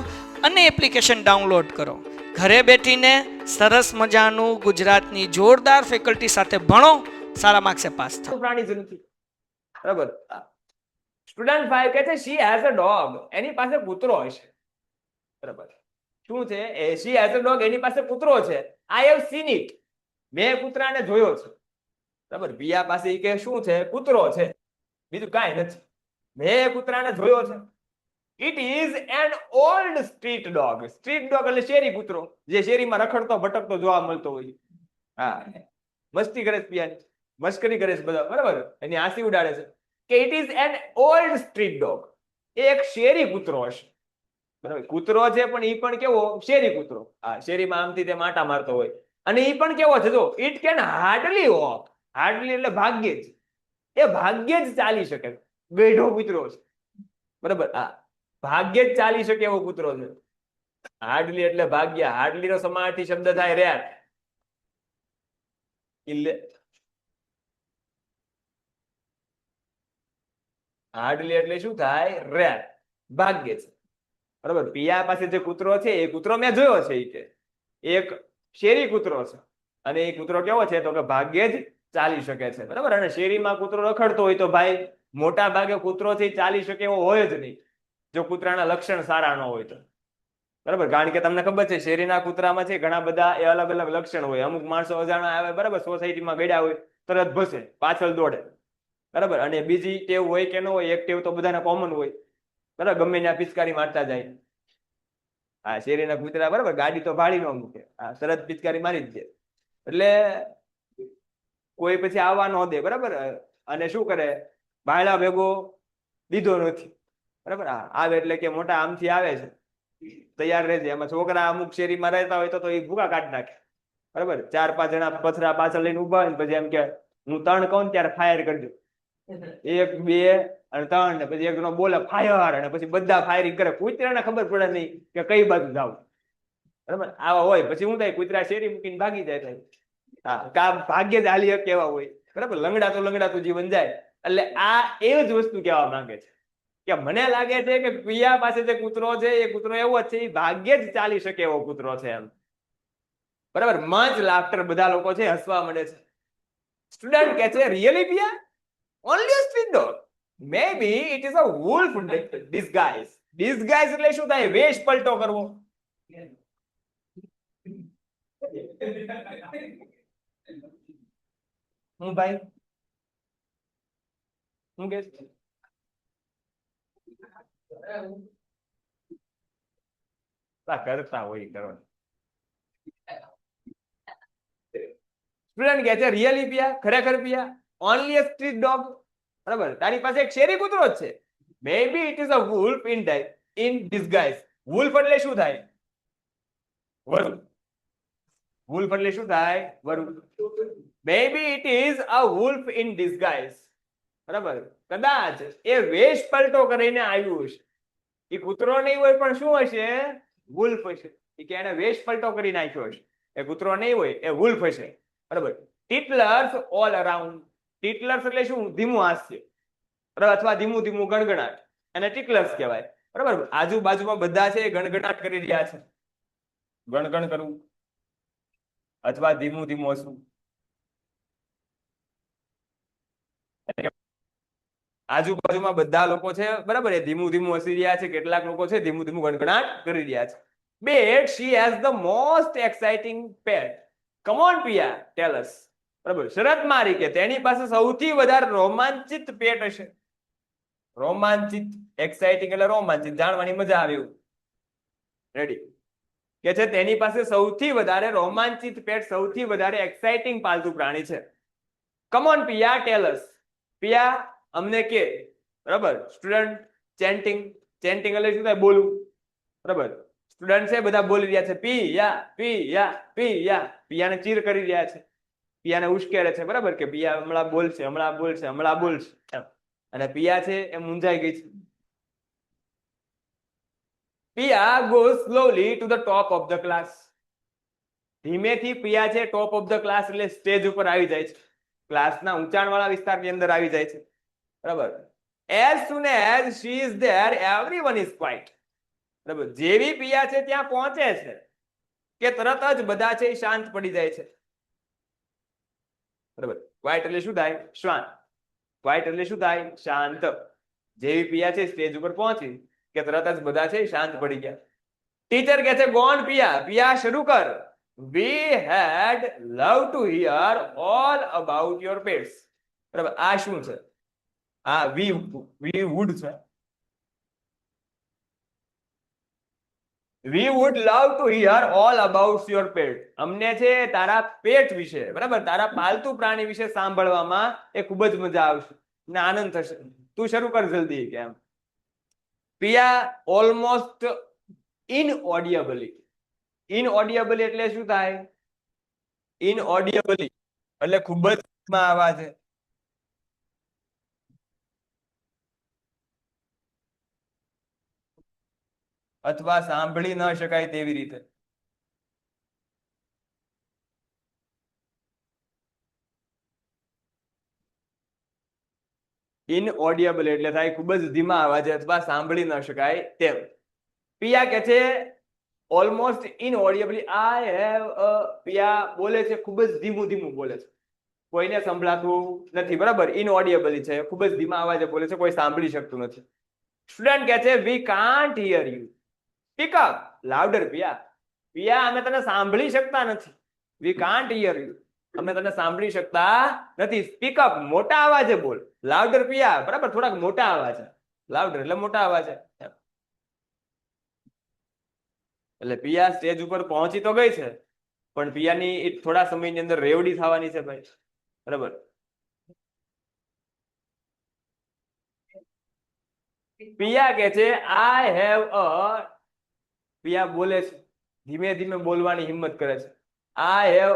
અને એપ્લિકેશન ડાઉનલોડ કરો. ઘરે બેઠીને સરસ મજાનું ગુજરાતની જોરદાર ફેકલ્ટી સાથે ભણો, સારા માર્ક્સે પાસ થાઓ. પ્રાણી જ નથી. બરાબર. સ્ટુડન્ટ 5 કહે છે શી હેઝ અ ડોગ. એની પાસે કૂતરો હશે. બરાબર. શું છે? શી હેઝ અ ડોગ, એની પાસે કૂતરો છે. આઈ હેવ સીન ઇટ, મેં કૂતરાને જોયો છે. બરાબર. પિયા પાસે ઈ કે શું છે? કૂતરો છે, બીજું કાંઈ નથી. મેં કૂતરાને જોયો છે. It is an old street dog. Street dog એટલે શેરી કૂતરો, જે શેરીમાં રખડતો ભટકતો જોવા મળતો હોય. હા, મસ્તી કરે છે પિયાની, મસ્કરી કરે છે બધા. બરાબર, એની હાંસી ઉડાડે છે કે it is an old street dog. એક શેરી કૂતરો હશે. બરાબર. કૂતરો છે પણ ઈ પણ કેવો? શેરી કૂતરો. હા, શેરીમાં આમથી તેમ આટા મારતો હોય. અને ઈ પણ કેવો છે? જો, it can hardly walk. Hardly એટલે ભાગ્યે જ, એ ભાગ્યે જ ચાલી શકે. ગઈઢો કૂતરો છે. બરાબર. હા, ભાગ્યે જ ચાલી શકે એવો કૂતરો છે. હાર્ડલી એટલે ભાગ્ય. હાર્ડલી નો સમાનાર્થી શબ્દ થાય રેર. હાર્ડલી એટલે શું થાય? રેર, ભાગ્યે જ. બરાબર. પિયા પાસે જે કૂતરો છે એ કૂતરો મેં જોયો છે. ઈ કે એક શેરી કૂતરો છે અને એ કૂતરો કેવો છે? તો કે ભાગ્યે જ ચાલી શકે છે. બરાબર. અને શેરીમાં કૂતરો રખડતો હોય તો ભાઈ મોટા ભાગે કૂતરો થી ચાલી શકે એવો હોય જ નહીં, જો કૂતરાના લક્ષણ સારા ન હોય તો. બરાબર. કારણ કે તમને ખબર છે શેરીના કૂતરામાં છે ઘણા બધા એ અલગ અલગ લક્ષણ હોય. અમુક માણસો અજાણા આવે, બરાબર, સોસાયટીમાં ગળ્યા હોય, તરત ભસે, પાછળ દોડે. બરાબર. અને બીજી ટેવ હોય કે ન હોય, એક ટેવ તો બધાને કોમન હોય. બરાબર, ગમે ત્યાં પિચકારી મારતા જાય. હા, શેરીના કૂતરા બરાબર ગાડી તો ભાડી ન મૂકે, હા, તરત પિચકારી મારી જ દે. એટલે કોઈ પછી આવવા ન દે. બરાબર. અને શું કરે? ભાયલા ભેગો દીધો નથી. બરાબર. હા, આવે એટલે કે મોટા આમથી આવે છે, તૈયાર રહેજે. એમાં છોકરા અમુક શેરીમાં રહેતા હોય તો એ ભૂકા કાઢી નાખે. બરાબર. 4-5 જણા પથરા પાછળ લઈને ઉભા હોય ને પછી એમ કે હું 3 કહું ત્યારે ફાયર કરજો. 1, 2 અને 3 ને પછી એકનો બોલે ફાયર અને પછી બધા ફાયરિંગ કરે. કૂતરાને ખબર પડે નહીં કે કઈ બાજુ જાવ. બરાબર. આવા હોય પછી શું થાય? કૂતરા શેરી મૂકીને ભાગી જાય. હા, કામ ભાગ્ય જ હાલી શકે એવા હોય. બરાબર. લંગડાતું જીવન જાય. એટલે આ એ જ વસ્તુ કહેવા માંગે છે કે મને લાગે છે કે પિયા પાસે જે કૂતરો છે એ કૂતરો એવો જ છે, એ ભાગ્યે જ ચાલી શકે એવો કૂતરો છે એમ. બરાબર. મચ લાફ્ટર, બધા લોકો છે હસવા મળે છે. સ્ટુડન્ટ કહે છે really Piya? Only a street dog? Maybe it is a wolf disguise. Disguise એટલે શું થાય? વેશ પલટો કરવો. હું ભાઈ હું કે કરતા હોય કરો. સ્ટુડન્ટ કહે છે રિયલી પિયા? ખરેખર Piya? Only a street dog? બરાબર. તારી પાસે એક શેરી કૂતરો જ છે. Maybe it is a wolf in disguise. Wolf એટલે શું થાય? વરુ. વુલ્ફ એટલે શું થાય? વરુ. Maybe it is a wolf in disguise. બરાબર. કદાચ એ વેશ પલટો કરીને આવ્યું છે. એ કૂતરો નહીં હોય પણ શું હશે? વુલ્ફ હશે. એ કે એને વેશ પલટો કરી નાખ્યો હશે. એ કૂતરો નહીં હોય, એ વુલ્ફ હશે. બરાબર. ટીટલર્સ ઓલ અરાઉન્ડ. ટીટલર્સ એટલે શું? ધીમું હાસ્ય, બરાબર, અથવા ધીમું ધીમું ગણગણાટ, એને ટીટલર્સ કહેવાય. બરાબર. આજુબાજુમાં બધા છે એ ગણગણાટ કરી રહ્યા છે, ગણગણ કરવું અથવા ધીમું ધીમું હસવું. આજુબાજુમાં બધા લોકો છે, બરાબર, એ ધીમું ધીમું હસી રહ્યા છે. કેટલાક લોકો છે ધીમું ધીમું ગણગણાટ કરી રહ્યા છે. But she has the most exciting pet. Come on, Pia, tell us. બરાબર. શરત મારી કે તેની પાસે સૌથી વધારે રોમાંચિત પેટ હશે. રોમાંચિત, એક્સાઇટિંગ એટલે રોમાંચિત, જાણવાની મજા આવે એવું. રેડી? કે છે તેની પાસે સૌથી વધારે રોમાંચિત પેટ, સૌથી વધારે એક્સાઇટિંગ પાલતુ પ્રાણી છે. કમ ઓન પિયા, ટેલ અસ. પિયા, અમને કે. બરાબર. Student chanting. ચેન્ટિંગ એટલે શું થાય? બોલવું. બરાબર. સ્ટુડન્ટ છે બધા બોલી રહ્યા છે, પિયા પિયા પિયા. પિયાને ચીર કરી રહ્યા છે, પિયાને ઉશ્કેરે છે. બરાબર, કે પિયા હમણાં બોલશે, હમણાં બોલશે, હમણાં બોલશે એમ. અને પિયા છે એ મૂંઝાઈ ગઈ છે. પિયા goes slowly to the top of the class. ધીમેથી પિયા છે ટોપ ઓફ ધ ક્લાસ એટલે સ્ટેજ ઉપર આવી જાય છે, ક્લાસના ઊંચાણવાળા વિસ્તારની અંદર આવી જાય છે. બરાબર. As soon as she is there, everyone is quiet. બરાબર. જેવી પિયા છે ત્યાં પહોંચે છે કે તરત જ બધા છે એ શાંત પડી જાય છે. બરાબર. ક્વાઇટ એટલે શું થાય? શાંત. ક્વાઇટ એટલે શું થાય? શાંત. જેવી પિયા છે સ્ટેજ ઉપર પહોંચી કે તરત જ બધા છે શાંત પડી ગયા. ટીચર કહે છે, ગોન પિયા, પિયા શરૂ કર. We had love to hear all about your pets. બરાબર. આ શું છે? આ we would છે. We would love to hear all about your pet. અમને છે તારા પેટ વિશે, બરાબર, તારા પાલતુ પ્રાણી વિશે સાંભળવામાં એ ખૂબ જ મજા આવશે ને આનંદ થશે. તું શરૂ કર જલ્દી કેમ. પિયા ઓલમોસ્ટ ઇનઓડિયબલી. ઇનઓડિયબલી એટલે શું થાય? ઇનઓડિયબલી એટલે ખૂબ જ અવાજ. અથવા સાંભળી ન શકાય તેવી રીતે. ઇનઓડિયબલ એટલે થાય ખૂબ જ ધીમા અવાજે અથવા સાંભળી ન શકાય તેમ. પિયા કે છે ઓલમોસ્ટ ઇનઓડિયબલી. આઈ હેવ પિયા બોલે છે ખૂબ જ ધીમું ધીમું બોલે છે, કોઈને સંભળાતું નથી. બરાબર. ઇનઓડિયબલી છે, ખૂબ જ ધીમા અવાજે બોલે છે, કોઈ સાંભળી શકતું નથી. સ્ટુડન્ટ કહે છે, we can't hear you. Speak up louder Piya. Piya, અમે તને સાંભળી શકતા નથી. We can't hear you. અમે તને સાંભળી શકતા નથી. સ્પીક અપ, મોટા અવાજે બોલ. લાઉડર પિયા. બરાબર. થોડાક મોટા અવાજે. લાઉડર એટલે મોટા અવાજે. એટલે પિયા સ્ટેજ ઉપર પહોંચી તો ગઈ છે, પણ પિયાની થોડા સમયની અંદર રેવડી થવાની છે ભાઈ. બરાબર. પિયા કે છે આઈ હેવ અ. પિયા બોલે છે, ધીમે ધીમે બોલવાની હિંમત કરે છે. આઈ હેવ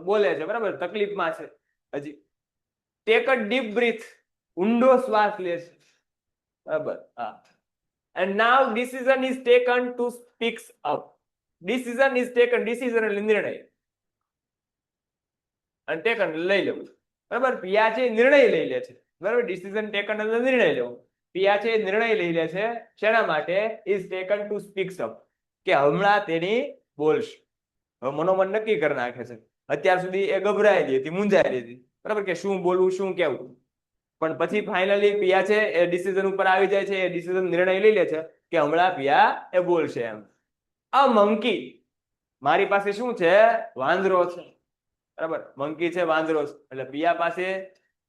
બોલે છે, બરાબર, તકલીફમાં છે હજી. Take a deep breath. ઊંડો શ્વાસ લે છે. બરાબર. હા. And now decision is taken to speak up. Decision is taken. Decision એટલે નિર્ણય. અને taken લઈ લેવું. બરાબર. પિયા છે નિર્ણય લઈ લે છે. બરાબર. Decision taken એટલે નિર્ણય લેવો. પિયા છે નિર્ણય લઈ લે છે. શેના માટે? is taken to speak up. કે હમણાં તેની બોલશે. હવે મનોમન નક્કી કરી નાખે છે. અત્યાર સુધી એ ગભરાયેલી હતી, મૂંઝાયેલી હતી. બરાબર, કે શું બોલવું, શું કેવું. પણ પછી ફાઇનલી પિયા છે એ ડિસિઝન ઉપર આવી જાય છે. એ ડિસિઝન નિર્ણય લઈ લે છે કે હમણાં પિયા એ બોલશે એમ. આ મંકી. મારી પાસે શું છે? વાંદરો છે. બરાબર. મંકી છે, વાંદરો છે. એટલે પિયા પાસે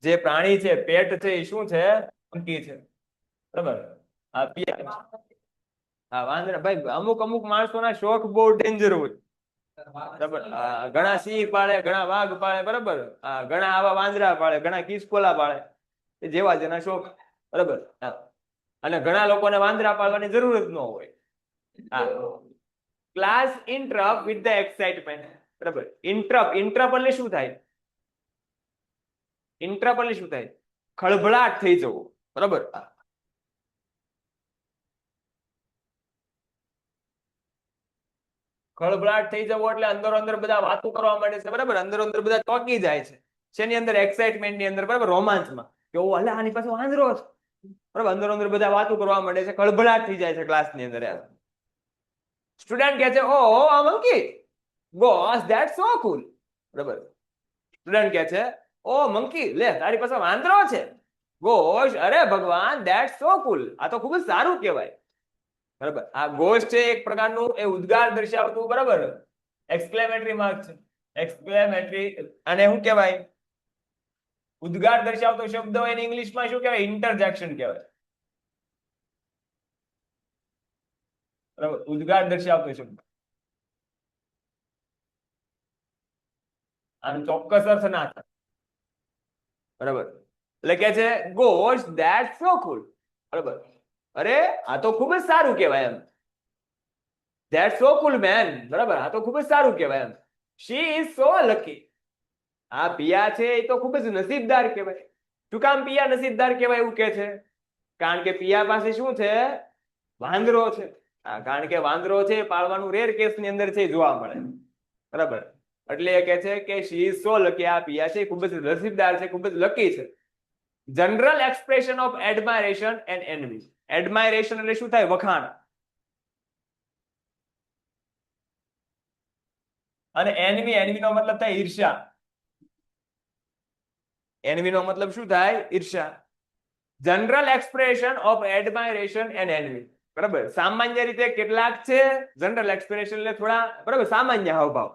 જે પ્રાણી છે, પેટ છે, એ શું છે? મંકી છે. બરાબર. આ પિયા. હા, વાંદરા. ભાઈ, અમુક અમુક માણસોના શોખ બહુ ડેન્જર હોય. બરાબર. ઘણા સિંહ પાળે, ઘણા વાઘ પાળે. બરાબર. ઘણા આવા વાંદરા પાળે, ઘણા કિસકોલા પાળે. જેવા જેના શોખ. બરાબર. અને ઘણા લોકોને વાંદરા પાળવાની જરૂર જ ન હોય. Class interrupt with the excitement. બરાબર. ઇન્ટરપ્ટ એટલે શું થાય? ઇન્ટરપ્ટ એટલે શું થાય? ખળભળાટ થઈ જવું. બરાબર. ખળભળાટ થઈ જવો એટલે અંદર અંદર બધા વાતો કરવા માંડે છે, બરાબર, અંદર અંદર બધા ચોંકી જાય છે. શેની અંદર? એક્સાઇટમેન્ટ ની અંદર, બરાબર, રોમાંચમાં, કે ઓ અલા આની પાસે વાંદરો છે, બરાબર, અંદર અંદર બધા વાતો કરવા માંડે છે, ખળભળાટ થઈ જાય છે ક્લાસની અંદર. સ્ટુડન્ટ કહે છે, ઓ આ મંકી, બોસ ધેટ્સ સો કુલ, બરાબર. સ્ટુડન્ટ કહે છે, ઓ મંકી, લે તારી પાસે વાંદરો છે. ગોશ, અરે ભગવાન, ધેટ્સ સો કુલ, આ તો ખૂબ જ સારું કહેવાય, બરાબર. આ ગોશ છે એક પ્રકારનું એ ઉદ્ગાર દર્શાવતું, બરાબર, એક્સક્લેમેટરી માર્ક છે, એક્સક્લેમેટરી. અને શું કહેવાય? ઉદ્ગાર દર્શાવતો શબ્દ હોય એને ઇંગ્લિશમાં શું કહેવાય? ઇન્ટરજેક્શન કહેવાય, બરાબર. ઉદ્ગાર દર્શાવતો શબ્દ, આનો ચોક્કસ અર્થ ના થાય, બરાબર. એટલે કે છે ગોશ ધેટ્સ સો કુલ, બરાબર, અરે આ તો ખૂબ જ સારું કહેવાય એમ. ધેટ્સ સો કુલ મેન, બરાબર, આ તો ખૂબ જ સારું કહેવાય એમ. શી ઇઝ સો લકી, આ પિયા છે એ તો ખૂબ જ નસીબદાર કહેવાય. શું કામ પિયા નસીબદાર કહેવાય એવું કે છે? કારણ કે પિયા પાસે શું છે? વાંદરો છે. કારણ કે વાંદરો છે પાળવાનું રેર કેસ ની અંદર છે જોવા મળે, બરાબર. એટલે એ કહે છે કે શી ઇઝ સો લકી, આ પિયા છે ખૂબ જ નસીબદાર છે, ખૂબ જ લકી છે. General expression of admiration and envy. Admiration એટલે શું થાય? વખાણ. અને એનવી, એનવી નો મતલબ થાય ઈર્ષ્યા. એનવી નો મતલબ શું થાય? ઈર્ષ્યા. General expression of admiration and envy, બરાબર. સામાન્ય રીતે કેટલાક છે જનરલ એક્સપ્રેશન એટલે થોડા, બરાબર, સામાન્ય હાવભાવ.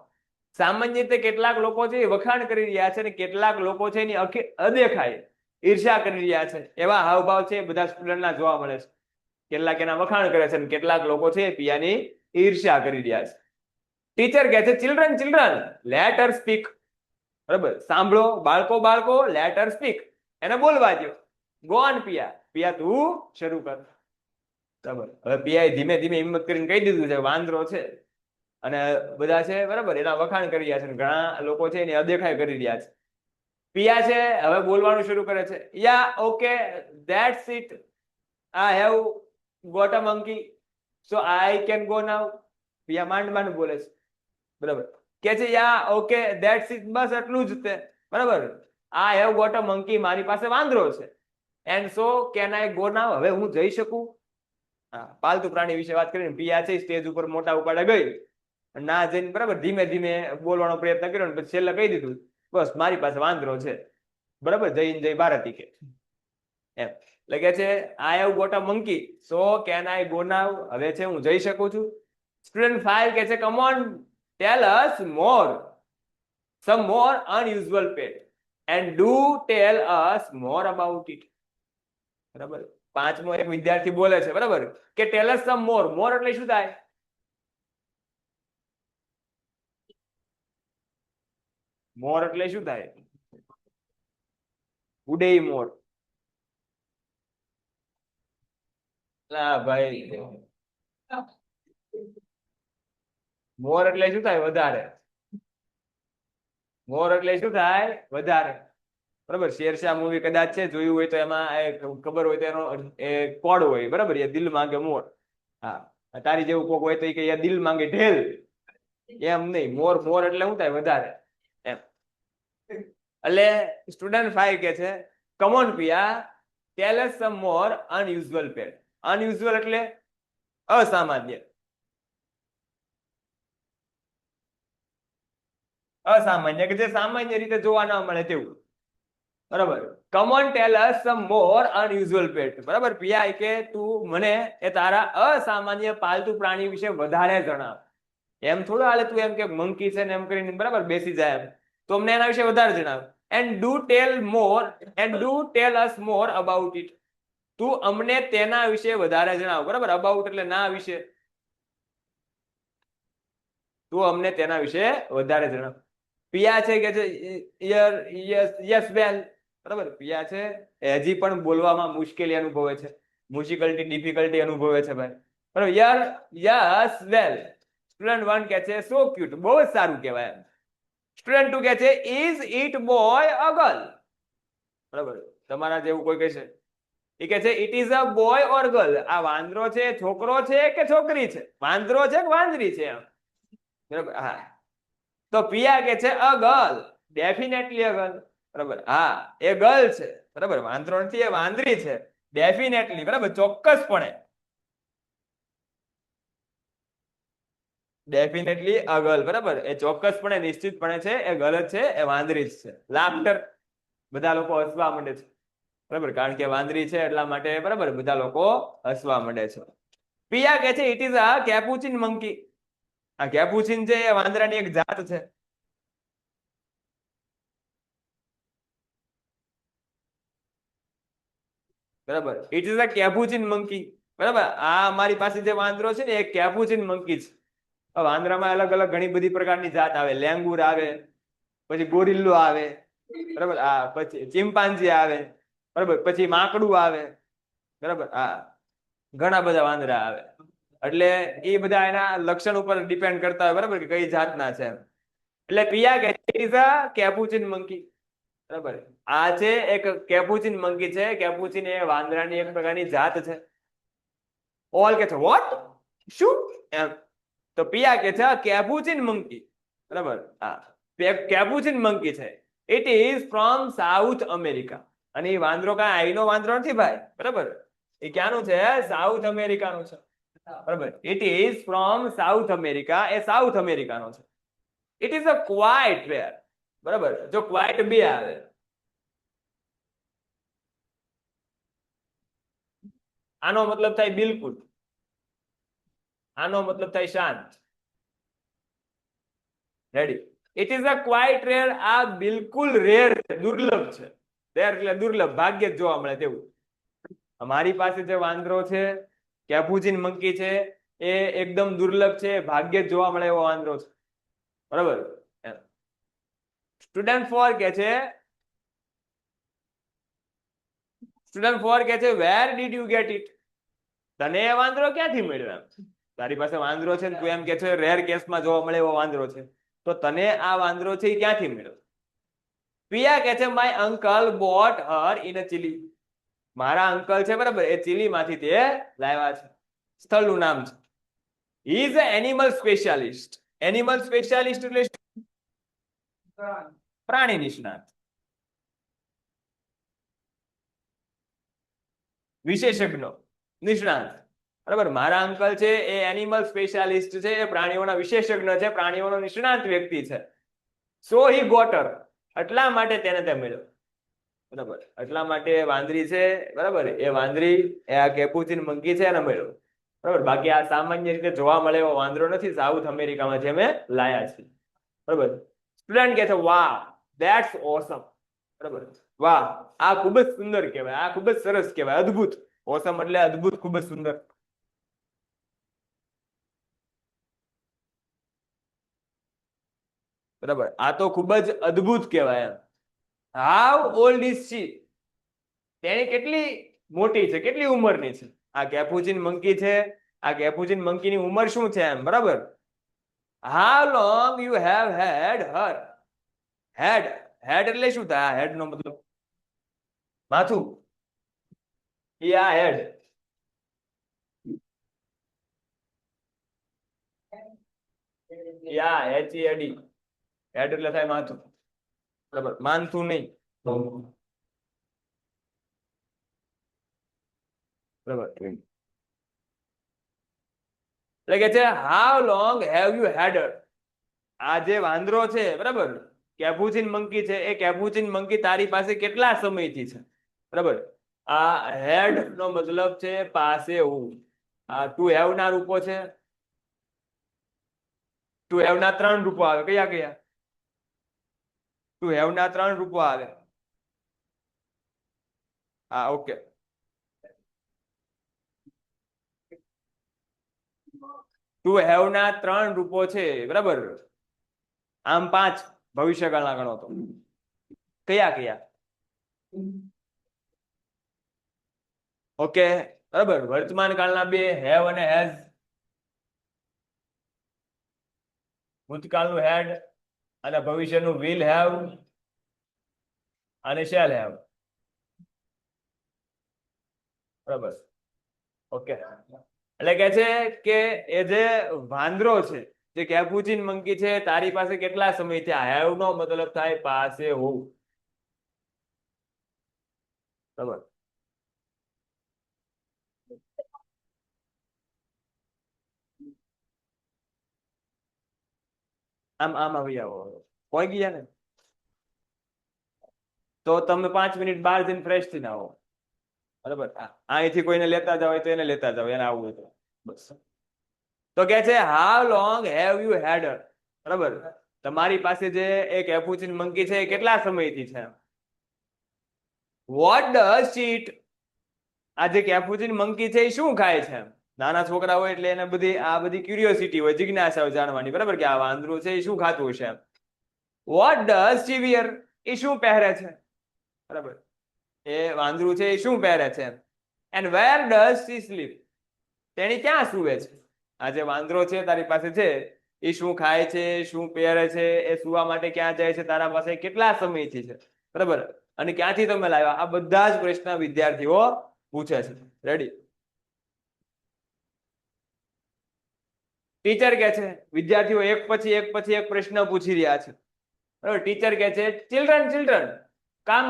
સામાન્ય રીતે કેટલાક લોકો છે એ વખાણ કરી રહ્યા છે અને કેટલાક લોકો છે એની અદેખાય ઈર્ષ્યા કરી રહ્યા છે. એવા હાવભાવ છે બધા સ્ટુડન્ટના જોવા મળે છે. કેટલાક એના વખાણ કરે છે અને કેટલાક લોકો છે પિયાની ઈર્ષ્યા કરી રહ્યા છે. ટીચર કહે છે, ચિલ્ડ્રન ચિલ્ડ્રન લેટ હર સ્પીક, બરાબર, સાંભળો બાળકો બાળકો, લેટ હર સ્પીક, એને બોલવા દો. ગો ઓન પિયા, પિયા તું શરૂ કર, બરાબર. હવે પિયાએ ધીમે ધીમે હિંમત કરીને કહી દીધું છે વાંદરો છે અને બધા છે, બરાબર, એના વખાણ કરી રહ્યા છે અને ઘણા લોકો છે એની અદેખાઈ કરી રહ્યા છે. પિયા છે હવે બોલવાનું શરૂ કરે છે. Yeah okay that's it, I have got a monkey so I can go now. Piya માંડ માંડ બોલે છે, બરાબર. કે છે યા ઓકે ધેટ્સ ઇટ, બસ એટલું જ તે, બરાબર. I have got a monkey, મારી પાસે વાંદરો છે. And so can I go now, હવે હું જઈ શકું. હા, પાલતુ પ્રાણી વિશે વાત કરીને પિયા છે સ્ટેજ ઉપર મોટા ઉપાડે ગઈ, ના જઈને, બરાબર, ધીમે ધીમે બોલવાનો પ્રયત્ન કર્યો ને પછી છેલ્લે કહી દીધું, બસ મારી પાસે વાંદરો છે, બરાબર, જય ભારતી કે એમ. એટલે કે છે I have got a monkey so can I go now, હવે છે હું જઈ શકું છું. સ્ટુડન્ટ 5 કે છે, come on tell us more, some more unusual pet and do tell us more about it, બરાબર. પાંચમો એક વિદ્યાર્થી બોલે છે, બરાબર, કે ટેલ અસ સમ મોર. મોર એટલે શું થાય? મોર એટલે શું થાય? ઉડેય મોર. ના ભાઈ, મોર એટલે શું થાય? વધારે. મોર એટલે શું થાય? વધારે, બરાબર. શેરશાહ મૂવી કદાચ છે જોયું હોય તો એમાં ખબર હોય તો એનો એ કોડ હોય, બરાબર, એ દિલ માંગે મોર. હા, તારી જેવું કોક હોય તો એ કે દિલ માંગે ઢેલ, એમ નહીં. મોર, મોર એટલે શું થાય? વધારે એમ. એટલે સ્ટુડન્ટ 5 કે છે, come on Piya tell us some more unusual pet. Unusual એટલે અસામાન્ય, અસામાન્ય કે જે સામાન્ય રીતે જોવા ના મળે તેવું, બરાબર. કમ on tell us some more unusual પેટ, બરાબર. પિયા કે તું મને એ તારા અસામાન્ય પાલતુ પ્રાણી વિશે વધારે જણાવ. એમ થોડું હાલે તું એમ કે મંકી છે ને એમ કરીને, બરાબર, બેસી જાય એમ. તો અમને એના વિશે વધારે જણાવ. And do tell more, and do tell us more about it, તું અમને તેના વિશે વધારે જણાવ, બરાબર. અબાઉટ એટલે ના વિશે, તું અમને તેના વિશે વધારે જણાવ. પિયા છે કે છે યસ વેલ, બરાબર. પિયા છે હજી પણ બોલવામાં મુશ્કેલી અનુભવે છે, ડિફિકલ્ટી અનુભવે છે ભાઈ, બરાબર. યસ વેલ. સ્ટુડન્ટ 1 કે છે સો ક્યુટ, બહુ જ સારું કહેવાય. સ્ટુડન્ટ 2 કે છે is it boy a girl, બરાબર. તમારા જેવું કોઈ કહે છે, એ કે છે it is a boy or girl, આ વાંદરો છે છોકરો છે કે છોકરી છે? વાંદરો છે કે વાંદરી છે? બરાબર હા. તો પિયા કે છે a girl, definitely a girl. બરાબર હા એ ગર્લ છે. બરાબર વાંદરો નથી, એ વાંદરી છે. ડેફિનેટલી બરાબર ચોક્કસપણે. ડેફિનેટલી અ ગર્લ બરાબર એ ચોક્કસપણે નિશ્ચિતપણે છે એ ગર્લ જ છે, એ વાંદરી જ છે. લાફ્ટર બધા લોકો હસવા માંડે છે. બરાબર કારણ કે વાંદરી છે એટલા માટે બરાબર બધા લોકો હસવા માંડે છે. પિયા કે છે ઇટ ઇઝ અ કેપુચિન મંકી. આ કેપુચિન છે એ વાંદરાની એક જાત છે. બરાબર ઇટ ઇઝ અ કેપુચિન મંકી. બરાબર આ અમારી પાસે જે વાંદરો છે ને એ કેપુચિન મંકી છે. વાંદરામાં અલગ અલગ ઘણી બધી પ્રકારની જાત આવે. લેંગુર આવે, પછી ગોરિલ્લો આવે, બરાબર આ પછી ચિમ્પાન્જી આવે, બરાબર પછી માકડું આવે, બરાબર હા ઘણા બધા વાંદરા આવે. એટલે એ બધા એના લક્ષણ ઉપર ડિપેન્ડ કરતા હોય બરાબર કે કઈ જાતના છે. એટલે પિયા કે ઇઝ અ કેપુચિન મંકી. બરાબર આ છે એક કેપુચિન મંકી છે. કેપુચિન એ વાંદરાની એક પ્રકારની જાત છે. ઓલ કે છે વોટ શું એમ. તો પિયા કે છે કેપુચિન મંકી. બરાબર હા કેપુચિન મંકી છે. It is from South America. અને એ વાંદરો કાંઈ અહીંનો વાંદરો નથી ભાઈ. બરાબર એ ક્યાંનું છે? સાઉથ અમેરિકાનું છે. બરાબર it is from South America. એ સાઉથ અમેરિકાનો છે. It is a quite rare. બરાબર જો ક્વાઇટ બી આવે. આનો મતલબ થાય બિલકુલ. આનો મતલબ થાય શાંત. Ready it is a quite rare. આ બિલકુલ રેર છે, દુર્લભ છે. રેર એટલે દુર્લભ, ભાગ્યે જ જોવા મળે તેવું. અમારી પાસે જે વાંદરો છે કેપુચિન મંકી છે એ એકદમ દુર્લભ છે, ભાગ્યે જ જોવા મળે એવો વાંદરો છે. બરાબર સ્ટુડન્ટ 4 કે છે સ્ટુડન્ટ 4 કે છે where did you get it. તને એ વાંદરો ક્યાંથી મળ્યો? એમ તારી પાસે વાંદરો છે ને તું એમ કે છે રેર કેસમાં જોવા મળે એવો વાંદરો છે, તો તને આ વાંદરો છે એ ક્યાંથી મળ્યો? પિયા કે છે my uncle boat her in a chilli. મારા અંકલ છે બરાબર એ ચીલી માંથી તે લાવ્યા છે. સ્થળનું નામ છે. હી is a animal specialist. Animal specialist એટલે પ્રાણી નિષ્ણાત, વિશેષજ્ઞ, નિષ્ણાત. બરાબર મારા અંકલ છે એ એનિમલ સ્પેશિયાલિસ્ટ છે, એ પ્રાણીઓના વિશેષજ્ઞ છે, પ્રાણીઓનો નિષ્ણાત વ્યક્તિ છે. સો હી ગોટર એટલા માટે તેને તે મળ્યો. બરાબર એટલા માટે વાંદરી છે બરાબર એ વાંદરી એ આ કેપુચિન મંકી છે એને મળ્યો. બરાબર બાકી આ સામાન્ય રીતે જોવા મળે એવો વાંદરો નથી. સાઉથ અમેરિકામાં જે અમે લાયા છે. બરાબર સ્ટુડન્ટ કે છે વાહ ધેટ્સ ઓસમ. બરાબર વાહ આ ખૂબ જ સુંદર કહેવાય, આ ખૂબ જ સરસ કહેવાય, અદ્ભુત. ઓસમ એટલે અદ્ભુત, ખૂબ જ સુંદર. બરાબર આ તો ખૂબ જ અદ્ભુત કહેવાય એમ. How old is she. તેની કેટલી મોટી છે, કેટલી ઉંમરની છે? આ કેપુચિન મંકી છે. આ કેપુચિન મંકીની ઉંમર શું છે એમ. બરાબર how long you have had her. Had had એટલે શું થાય? આ હેડ નો મતલબ માથું. આ હેડ HEAD હેડ એટલે થાય માથું. બરાબર માનતું નહીં. બરાબર એટલે કે છે how long have you had her. આ જે વાંદરો છે બરાબર કેપુચિન મંકી છે, એ કેપુચિન મંકી તારી પાસે કેટલા સમયથી છે? બરાબર આ હેડ નો મતલબ છે પાસે હું. આ ટુ હેવ ના રૂપો છે. ટુ હેવ ના 3 રૂપો આવે. કયા કયા? ટુ હેવ ના 3 રૂપો આવે. હા ઓકે ટુ હેવ ના 3 રૂપો છે બરાબર. આમ 5 ભવિષ્યકાળના ગણો તો કયા કયા? ઓકે બરાબર વર્તમાન કાળના 2 હેવ અને હેઝ. ભૂતકાળનું હેડ અને ભવિષ્યનું વિલ હેવ અને શેલ હેવ. બરાબર ઓકે એટલે કે છે કે એ જે વાંદરો છે જે કેપ્યુચિન મંકી છે તારી પાસે કેટલા સમયથી હેવ નો મતલબ થાય પાસે હોવું, બરાબર. આમ આવી આવો, કોઈ ગયા ને તો તમે 5 મિનિટ બહાર જઈને ફ્રેશ થઈને આવો, બરાબર. અહીંથી કોઈને લેતા જાવ હોય તો એને લેતા જાવ, એને આવવું હોય તો બસ. તો કે છે how long have you had her, બરાબર. તમારી પાસે જે એક કેપ્યુચિન મંકી છે એ કેટલા સમયથી છે. વોટ ડઝ शी ઈટ, આ જે કેપ્યુચિન મંકી છે એ શું ખાય છે. નાના છોકરા હોય એટલે એને બધી ક્યુરિયોસિટી હોય, જિજ્ઞાસા હોય જાણવાની, બરાબર, કે આ વાંદરું છે એ શું ખાતું હશે. વોટ ડઝ शी વિયર, એ શું પહેરે છે, બરાબર. એ વાંદરું છે એ શું પહેરે છે. And where does she sleep, તેણી ક્યાં સૂવે છે. આ જે વાંદરો છે તારી પાસે છે એ શું ખાય છે, શું પહેરે છે, એ સુવા માટે ક્યાં જાય છે, તારા પાસે કેટલા સમયથી છે, બરાબર, અને ક્યાંથી તમે લાવ્યા, આ બધા જ પ્રશ્ન વિદ્યાર્થીઓ પૂછે છે. રેડી. ટીચર કે છે, વિદ્યાર્થીઓ એક પછી એક પ્રશ્ન પૂછી રહ્યા છે, બરાબર. ટીચર કે છે ચિલ્ડ્રન કામ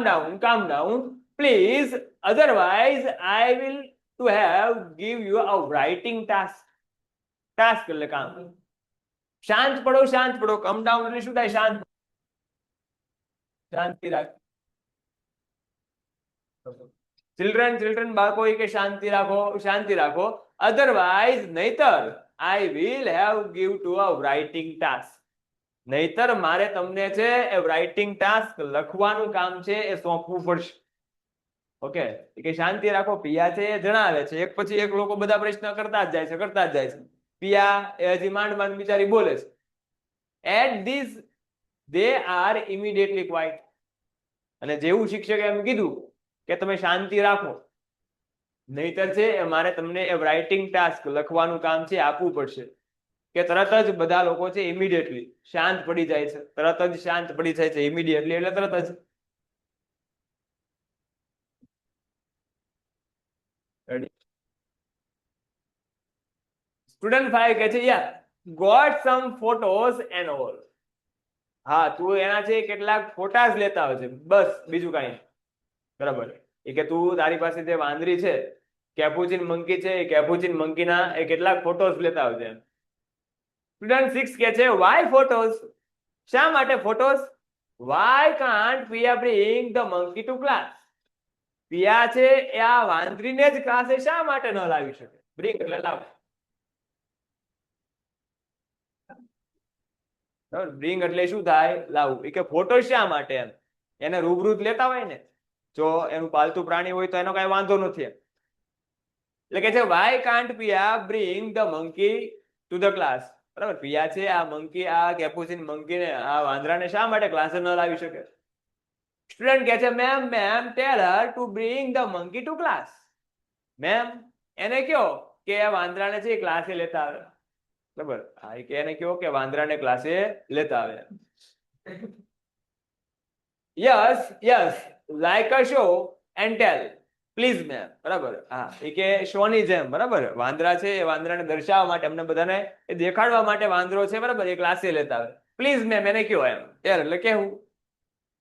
down please, otherwise I will to have give you a writing task. Task એટલે કામ. શાંત પડો, કમ ડાઉન એટલે શું થાય, શાંતિ રાખ. ચિલ્ડ્રન બાળકો કે શાંતિ રાખો, અધરવાઇઝ નહીતર I will have give to a writing task, નહીતર મારે તમને છે એ રાઇટિંગ ટાસ્ક લખવાનું કામ છે એ સોંપવું પડશે. ઓકે, કે શાંતિ રાખો. પિયા છે એ જણાવે છે, એક પછી એક લોકો બધા પ્રશ્ન કરતા જ જાય છે. પિયા એ હજી માંડ બિચારી બોલે છે. At this they are immediately quiet, અને જેવું શિક્ષકે એમ કીધું કે તમે શાંતિ રાખો, નહીતર છે મારે તમને એ રાઇટિંગ ટાસ્ક લખવાનું કામ છે આપવું પડશે, કે તરત જ બધા લોકો છે ઇમિડિયેટલી શાંત પડી જાય છે. ઇમિડિયેટલી એટલે તરત જ. સ્ટુડન્ટ 5 કહે છે yeah got some photos and all. હા, તું એના છે કેટલાક ફોટાસ લેતા હોય છે, બસ, બીજું કઈ, બરાબર. એ કે તું તારી પાસે જે વાંદરી છે કેપ્યુચિન મંકી છે, એ કેપ્યુચિન મંકીના એ કેટલાક ફોટોસ લેતા હોય છે. સ્ટુડન્ટ 6 કે છે વાય ફોટોસ, શા માટે ફોટોસ. Why can't Piya bring the monkey to class, Piya છે એ આ વાંદરીને જ ક્લાસે શા માટે ન લાવી શકે. બ્રિંગ એટલે લાવ, બ્રિંગ એટલે શું થાય, લાવવું. એ કે ફોટો શા માટે, એમ એને રૂબરૂ જ લેતા હોય ને, જો એનું પાલતુ પ્રાણી હોય તો એનો કઈ વાંધો નથી. એટલે કે છે why can't Piya bring the monkey to the class, બરાબર. પિયા છે આ મંકી, આ કેપ્યુચિન મંકીને, આ વાંદરાને શા માટે ક્લાસે ન લાવી શકે. સ્ટુડન્ટ કહે છે ma'am tell her to bring the monkey to class. Ma'am એને કયો કે આ વાંદરાને છે ક્લાસે લેતા આવે, બરાબર. હા, કે એને કયો કે વાંદરાને ક્લાસે લેતા આવે. Yes like a show and tell please ma'am, બરાબર. હા, એ કે શો ની જેમ, બરાબર. વાંદરા છે એ વાંદરાને દર્શાવવા માટે, અમને બધાને એ દેખાડવા માટે વાંદરો છે, બરાબર, એ ક્લાસે લેતા આવે. પ્લીઝ મેમ એને કયો, એમ ટેલ એટલે કેવું.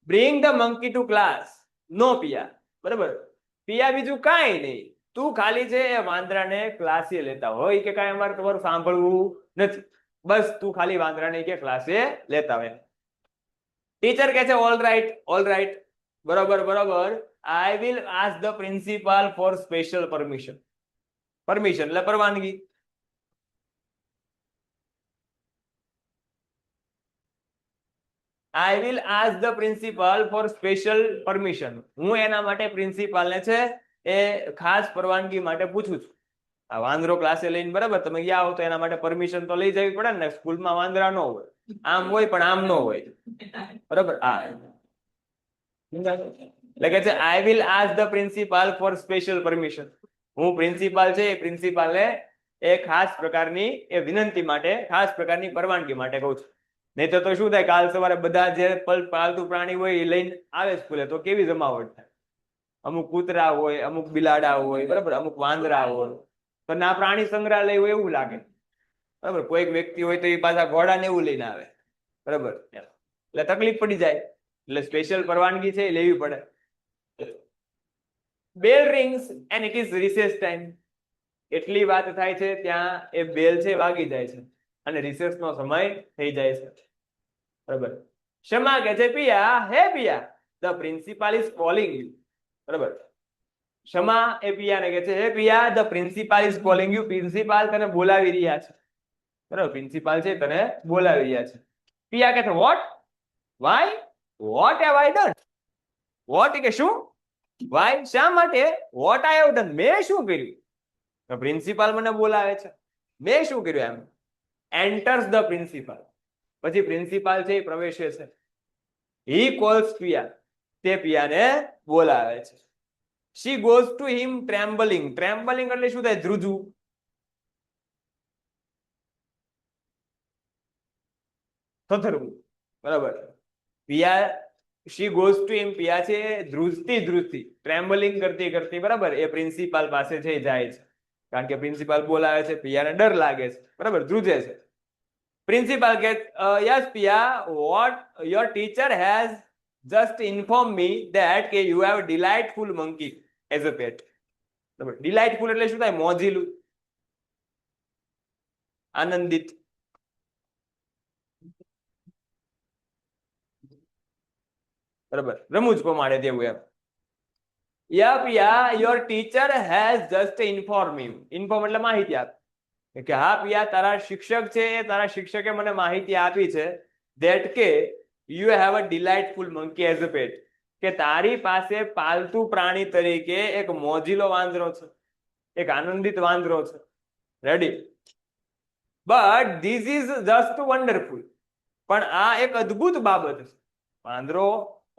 Bring the monkey to class, no Piya, બરાબર. પિયા બીજું કાંઈ નહીં, તું ખાલી છે એ વાંદરાને ક્લાસે લેતા હોય, કે કાંઈ અમારે તમારું સાંભળવું નથી, બસ તું ખાલી વાંદરાને કે ક્લાસે લેતા હોય. ટીચર કહે છે ઓલ રાઈટ, બરોબર. I will ask the principal for special permission. Permission એટલે પરવાનગી. I will ask the principal for special permission. હું એના માટે પ્રિન્સિપાલને છે એ ખાસ પરવાનગી માટે પૂછું છું. આ વાંદરો ક્લાસે લઈને, બરાબર, તમે ગયા હો તો એના માટે પરમિશન તો લઈ જવી પડે ને. સ્કૂલમાં વાંદરા ન હોય, આમ હોય પણ આમ ન હોય, બરાબર. હા, એટલે કે છે I will ask the principal for special permission. હું પ્રિન્સિપાલ છે એ પ્રિન્સિપાલને એ ખાસ પ્રકારની એ વિનંતી માટે, ખાસ પ્રકારની પરવાનગી માટે કહું છું. નહીં તો શું થાય, કાલ સવારે બધા જે પાલતુ પ્રાણી હોય એ લઈને આવે સ્કૂલે તો કેવી જમાવટ થાય. અમુક કૂતરા હોય, અમુક બિલાડા હોય, બરાબર, અમુક વાંદરા હોય, તો ના પ્રાણી સંગ્રહાલય હોય એવું લાગે. બરાબર. કોઈક વ્યક્તિ હોય તો એ પાછા ઘોડાને એવું લઈને આવે, બરાબર, એટલે તકલીફ પડી જાય, એટલે સ્પેશિયલ પરવાનગી છે એ લેવી પડે. Bell rings and it is recess time. એટલી વાત થાય છે ત્યાં એ બેલ છે વાગી જાય છે અને રિસેસ નો સમય થઈ જાય છે, બરાબર. શમા કહે છે Piya, hey Piya, the principal is calling you, બરાબર. શમા એ પિયાને કહે છે, hey Piya, the principal is calling you, principal તને બોલાવી રહ્યા છે, બરાબર. પ્રિન્સિપાલ છે તને બોલાવી રહ્યા છે. પિયા કહે છે what, why, what have I done, what કે શું, વાય શા માટે, વોટ આઈ હેવ ડન મેં શું કર્યું. પ્રિન્સિપાલ મને બોલાવે છે, મેં શું કર્યું એમ. એન્ટર્સ ધ પ્રિન્સિપાલ, પછી પ્રિન્સિપાલ છે એ પ્રવેશે છે. હી કોલ્સ પિયા, તે પિયાને બોલાવે છે. શી ગોઝ ટુ હિમ ટ્રેમ્બલિંગ, ટ્રેમ્બલિંગ એટલે શું થાય, ધ્રુજવું, થથરવું, બરાબર. પિયા, શી ગોઝ ટુ હિમ, પિયા છે ધ્રુજતી ધ્રુજતી, ટ્રેમ્બલિંગ કરતી કરતી, બરાબર, એ પ્રિન્સિપાલ પાસે છે જાય છે. કારણ કે પ્રિન્સિપાલ બોલાવે છે, પિયાને ડર લાગે છે, બરાબર, ધ્રુજે છે. પ્રિન્સિપાલ કે yes Piya, what your teacher has just inform me that કે you have delightful monkey as a pet, બરાબર. ડિલાઇટફુલ એટલે શું થાય, મોજીલું, આનંદિત, બરાબર, રમૂજ પ્રમાણે જેવું એમ. Yeah Piya, your teacher has just inform you, inform એટલે માહિતી આપી, કે હા પિયા, તારા શિક્ષક છે, તારા શિક્ષકે મને માહિતી આપી છે ધેટ કે you have a delightful monkey as a pet, કે તારી પાસે પાલતુ પ્રાણી તરીકે એક મોજીલો વાંદરો છે, એક આનંદિત વાંદરો છે. Ready. But this is just wonderful, પણ આ એક અદ્ભુત બાબત છે. વાંદરો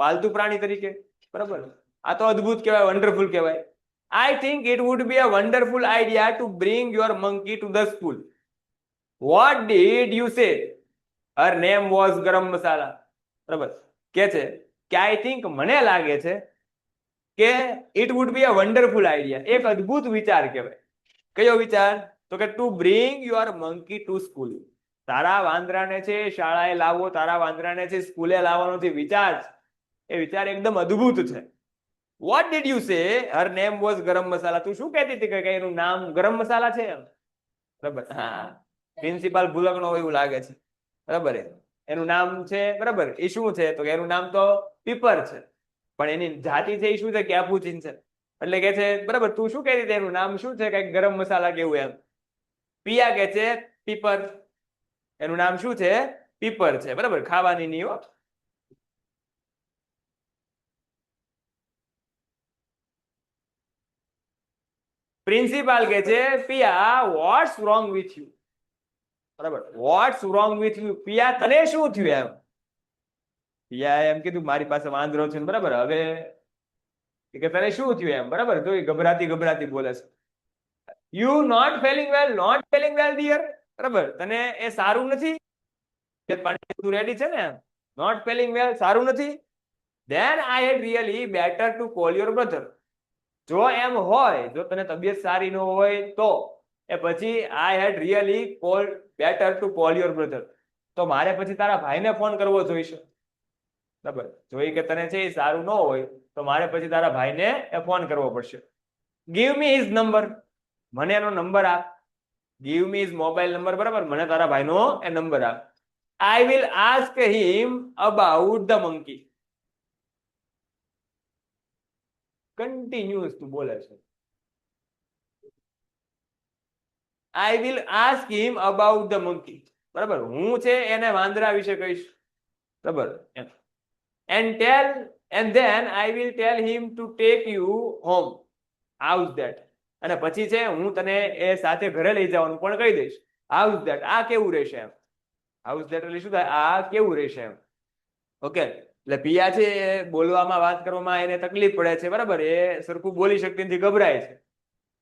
પાલતુ પ્રાણી તરીકે, બરાબર, આ તો અદ્ભુત કહેવાય, વન્ડરફુલ કહેવાય. I think it would be a wonderful idea to bring your monkey to the school. What did you say? Her name was Garam Masala. બરાબર, કે છે કે I think મને લાગે છે કે it would be a wonderful idea, એક અદ્ભુત વિચાર કહેવાય. કયો વિચાર, તો કે to bring your monkey to school, તારા વાંદરાને છે શાળાએ લાવવો, તારા વાંદરાને છે સ્કૂલે લાવવાનો જે વિચાર છે એ વિચાર એકદમ અદ્ભુત છે. What did you say? Her name was ગરમ મસાલા. તું શું કહેતી હતી કે એનું નામ ગરમ મસાલા છે એમ, બરાબર. હા, પ્રિન્સિપાલ ભૂલકણો હોય એવું લાગે છે, બરાબર. એનું નામ છે, બરાબર, એ શું છે, તો એનું નામ તો પીપર છે, પણ એની જાતિ છે એ શું છે, કેપુચીન છે. એટલે કે છે, બરાબર, તું શું કહેતી હતી એનું નામ શું છે, કઈક ગરમ મસાલા કેવું એમ. પિયા કે છે પીપર, એનું નામ શું છે, પીપર છે, બરાબર, ખાવાની ની હો. પ્રિન્સિપાલ કે છે પિયા, વોટ્સ રોંગ વિથ યુ, બરાબર, વોટ્સ રોંગ વિથ યુ, પિયા તને શું થયું એમ. પિયા એમ કીધું મારી પાસે વાંદરો છે, બરાબર, હવે કે તને શું થયું એમ, બરાબર, તો એ ગભરાતી ગભરાતી બોલે છે. You not feeling well, not feeling well dear, બરાબર, તને એ સારું નથી, તું રેડી છે ને, નોટ ફેલિંગ વેલ સારું નથી. Then I had really better to call your brother, જો એમ હોય, જો તને તબિયત સારી ન હોય તો એ પછી I had really call better to call your brother, તો મારે પછી તારા ભાઈને ફોન કરવો જોઈશે, બરાબર. જોઈ કે તને છે એ સારું ન હોય તો મારે પછી તારા ભાઈને એ ફોન કરવો પડશે. ગીવ મી હિઝ નંબર, મને એનો નંબર આપ. Give me his mobile number, બરાબર, મને તારા ભાઈનો એ નંબર આપ. I will ask him about the monkey. Continuous તું બોલે છે. I will ask him about the monkey, બરાબર, હું છે એને વાંદરા વિશે કહીશ, બરાબર. And tell, and then I will tell him to take you home, house that, અને પછી છે હું તને એ સાથે ઘરે લઈ જવાનું પણ કહી દઈશ. હાઉસ ધેટ, આ કેવું રહેશે એમ. હાઉસ ધેટ એટલે શું થાય, આ કેવું રહેશે એમ. ઓકે, એટલે પિયા છે બોલવામાં, વાત કરવામાં એને તકલીફ પડે છે, બરાબર, એ સરખું બોલી શકતી નથી, ગભરાય છે.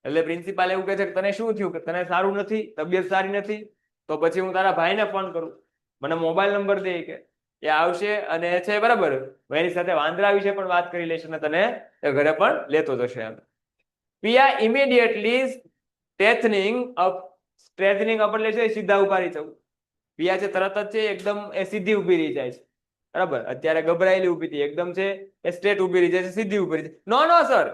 એટલે પ્રિન્સિપાલ એવું કહે છે કે તને શું થયું, કે તને સારું નથી, તબિયત સારી નથી, તો પછી હું તારા ભાઈને ફોન કરું, મને મોબાઈલ નંબર દે, કે એ આવશે અને છે, બરાબર, એની સાથે વાંદરા વિશે પણ વાત કરી લેશે અને તને ઘરે પણ લેતો જશે એમ. પિયા ઇમિડિયેટલી સ્ટ્રેથનિંગ અપ સ્ટ્રેચનિંગ અપ એટલે છે સીધા ઉભા રહી જવું. પિયા છે તરત જ છે એકદમ એ સીધી ઉભી રહી જાય છે, બરાબર. અત્યારે ગભરાયેલી ઉભી હતી, એકદમ છે એ સ્ટ્રેટ ઉભી રહી જાય છે, સીધી ઉભી રહી જાય. નો સર,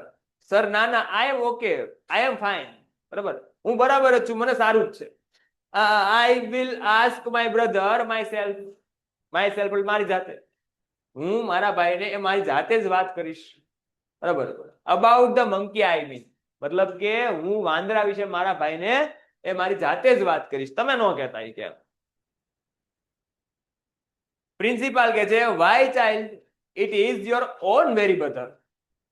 સર ના ના, આઈ એમ ઓકે, આઈ એમ ફાઇન, બરાબર, હું બરાબર જ છું, મને સારું જ છે. I will ask my brother my self, મારી જાતે, હું મારા ભાઈને એ મારી જાતે જ વાત કરીશ, બરાબર. About the monkey I mean, મતલબ કે હું વાંદરા વિશે મારા ભાઈને એ મારી જાતે જ વાત કરીશ, તમે ન કહેતા. એ કે પ્રિન્સિપાલ કે છે why child, it is your own very brother.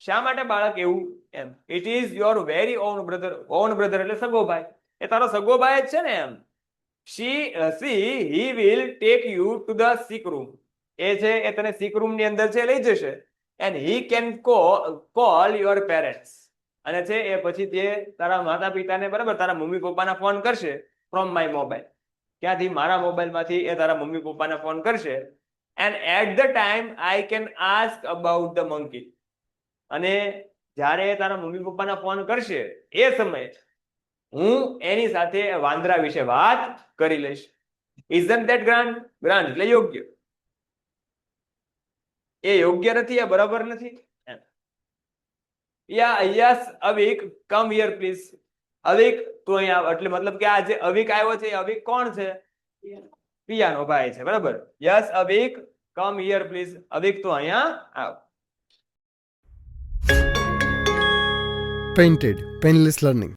શા માટે બાળક એવું? એમ, it is your very own brother. Own brother એટલે સગો ભાઈ, એ તારો સગો ભાઈ જ છે ને એમ. he will take you to the sick room. એ છે એ તને sick room ની અંદર છે લઈ જશે. and he can call your parents. અને છે એ પછી તે તારા માતા પિતાને, બરાબર, તારા મમ્મી પપ્પાના ફોન કરશે ફ્રોમ માય મોબાઈલ. ક્યાંથી? મારા મોબાઈલમાંથી એ તારા મમ્મી પપ્પાને ફોન કરશે. and at the time I can ask about the monkey. અને જ્યારે તારા મમ્મી પપ્પાના ફોન કરશે એ સમયે હું એની સાથે વાંદરા વિશે વાત કરી લઈશ. Isn't that grand? grand એટલે યોગ્ય. એ યોગ્ય નથી, એ બરાબર નથી. Yes Avik, come here please. Avik, તું અહીંયા આવ. એટલે મતલબ કે આ જે અવિક આવ્યો છે, એ અવિક કોણ છે? પિયાનો ભાઈ છે, બરાબર. Yes Avik, come here please. Avik, તું અહીંયા આવ. Painted Painless Learning.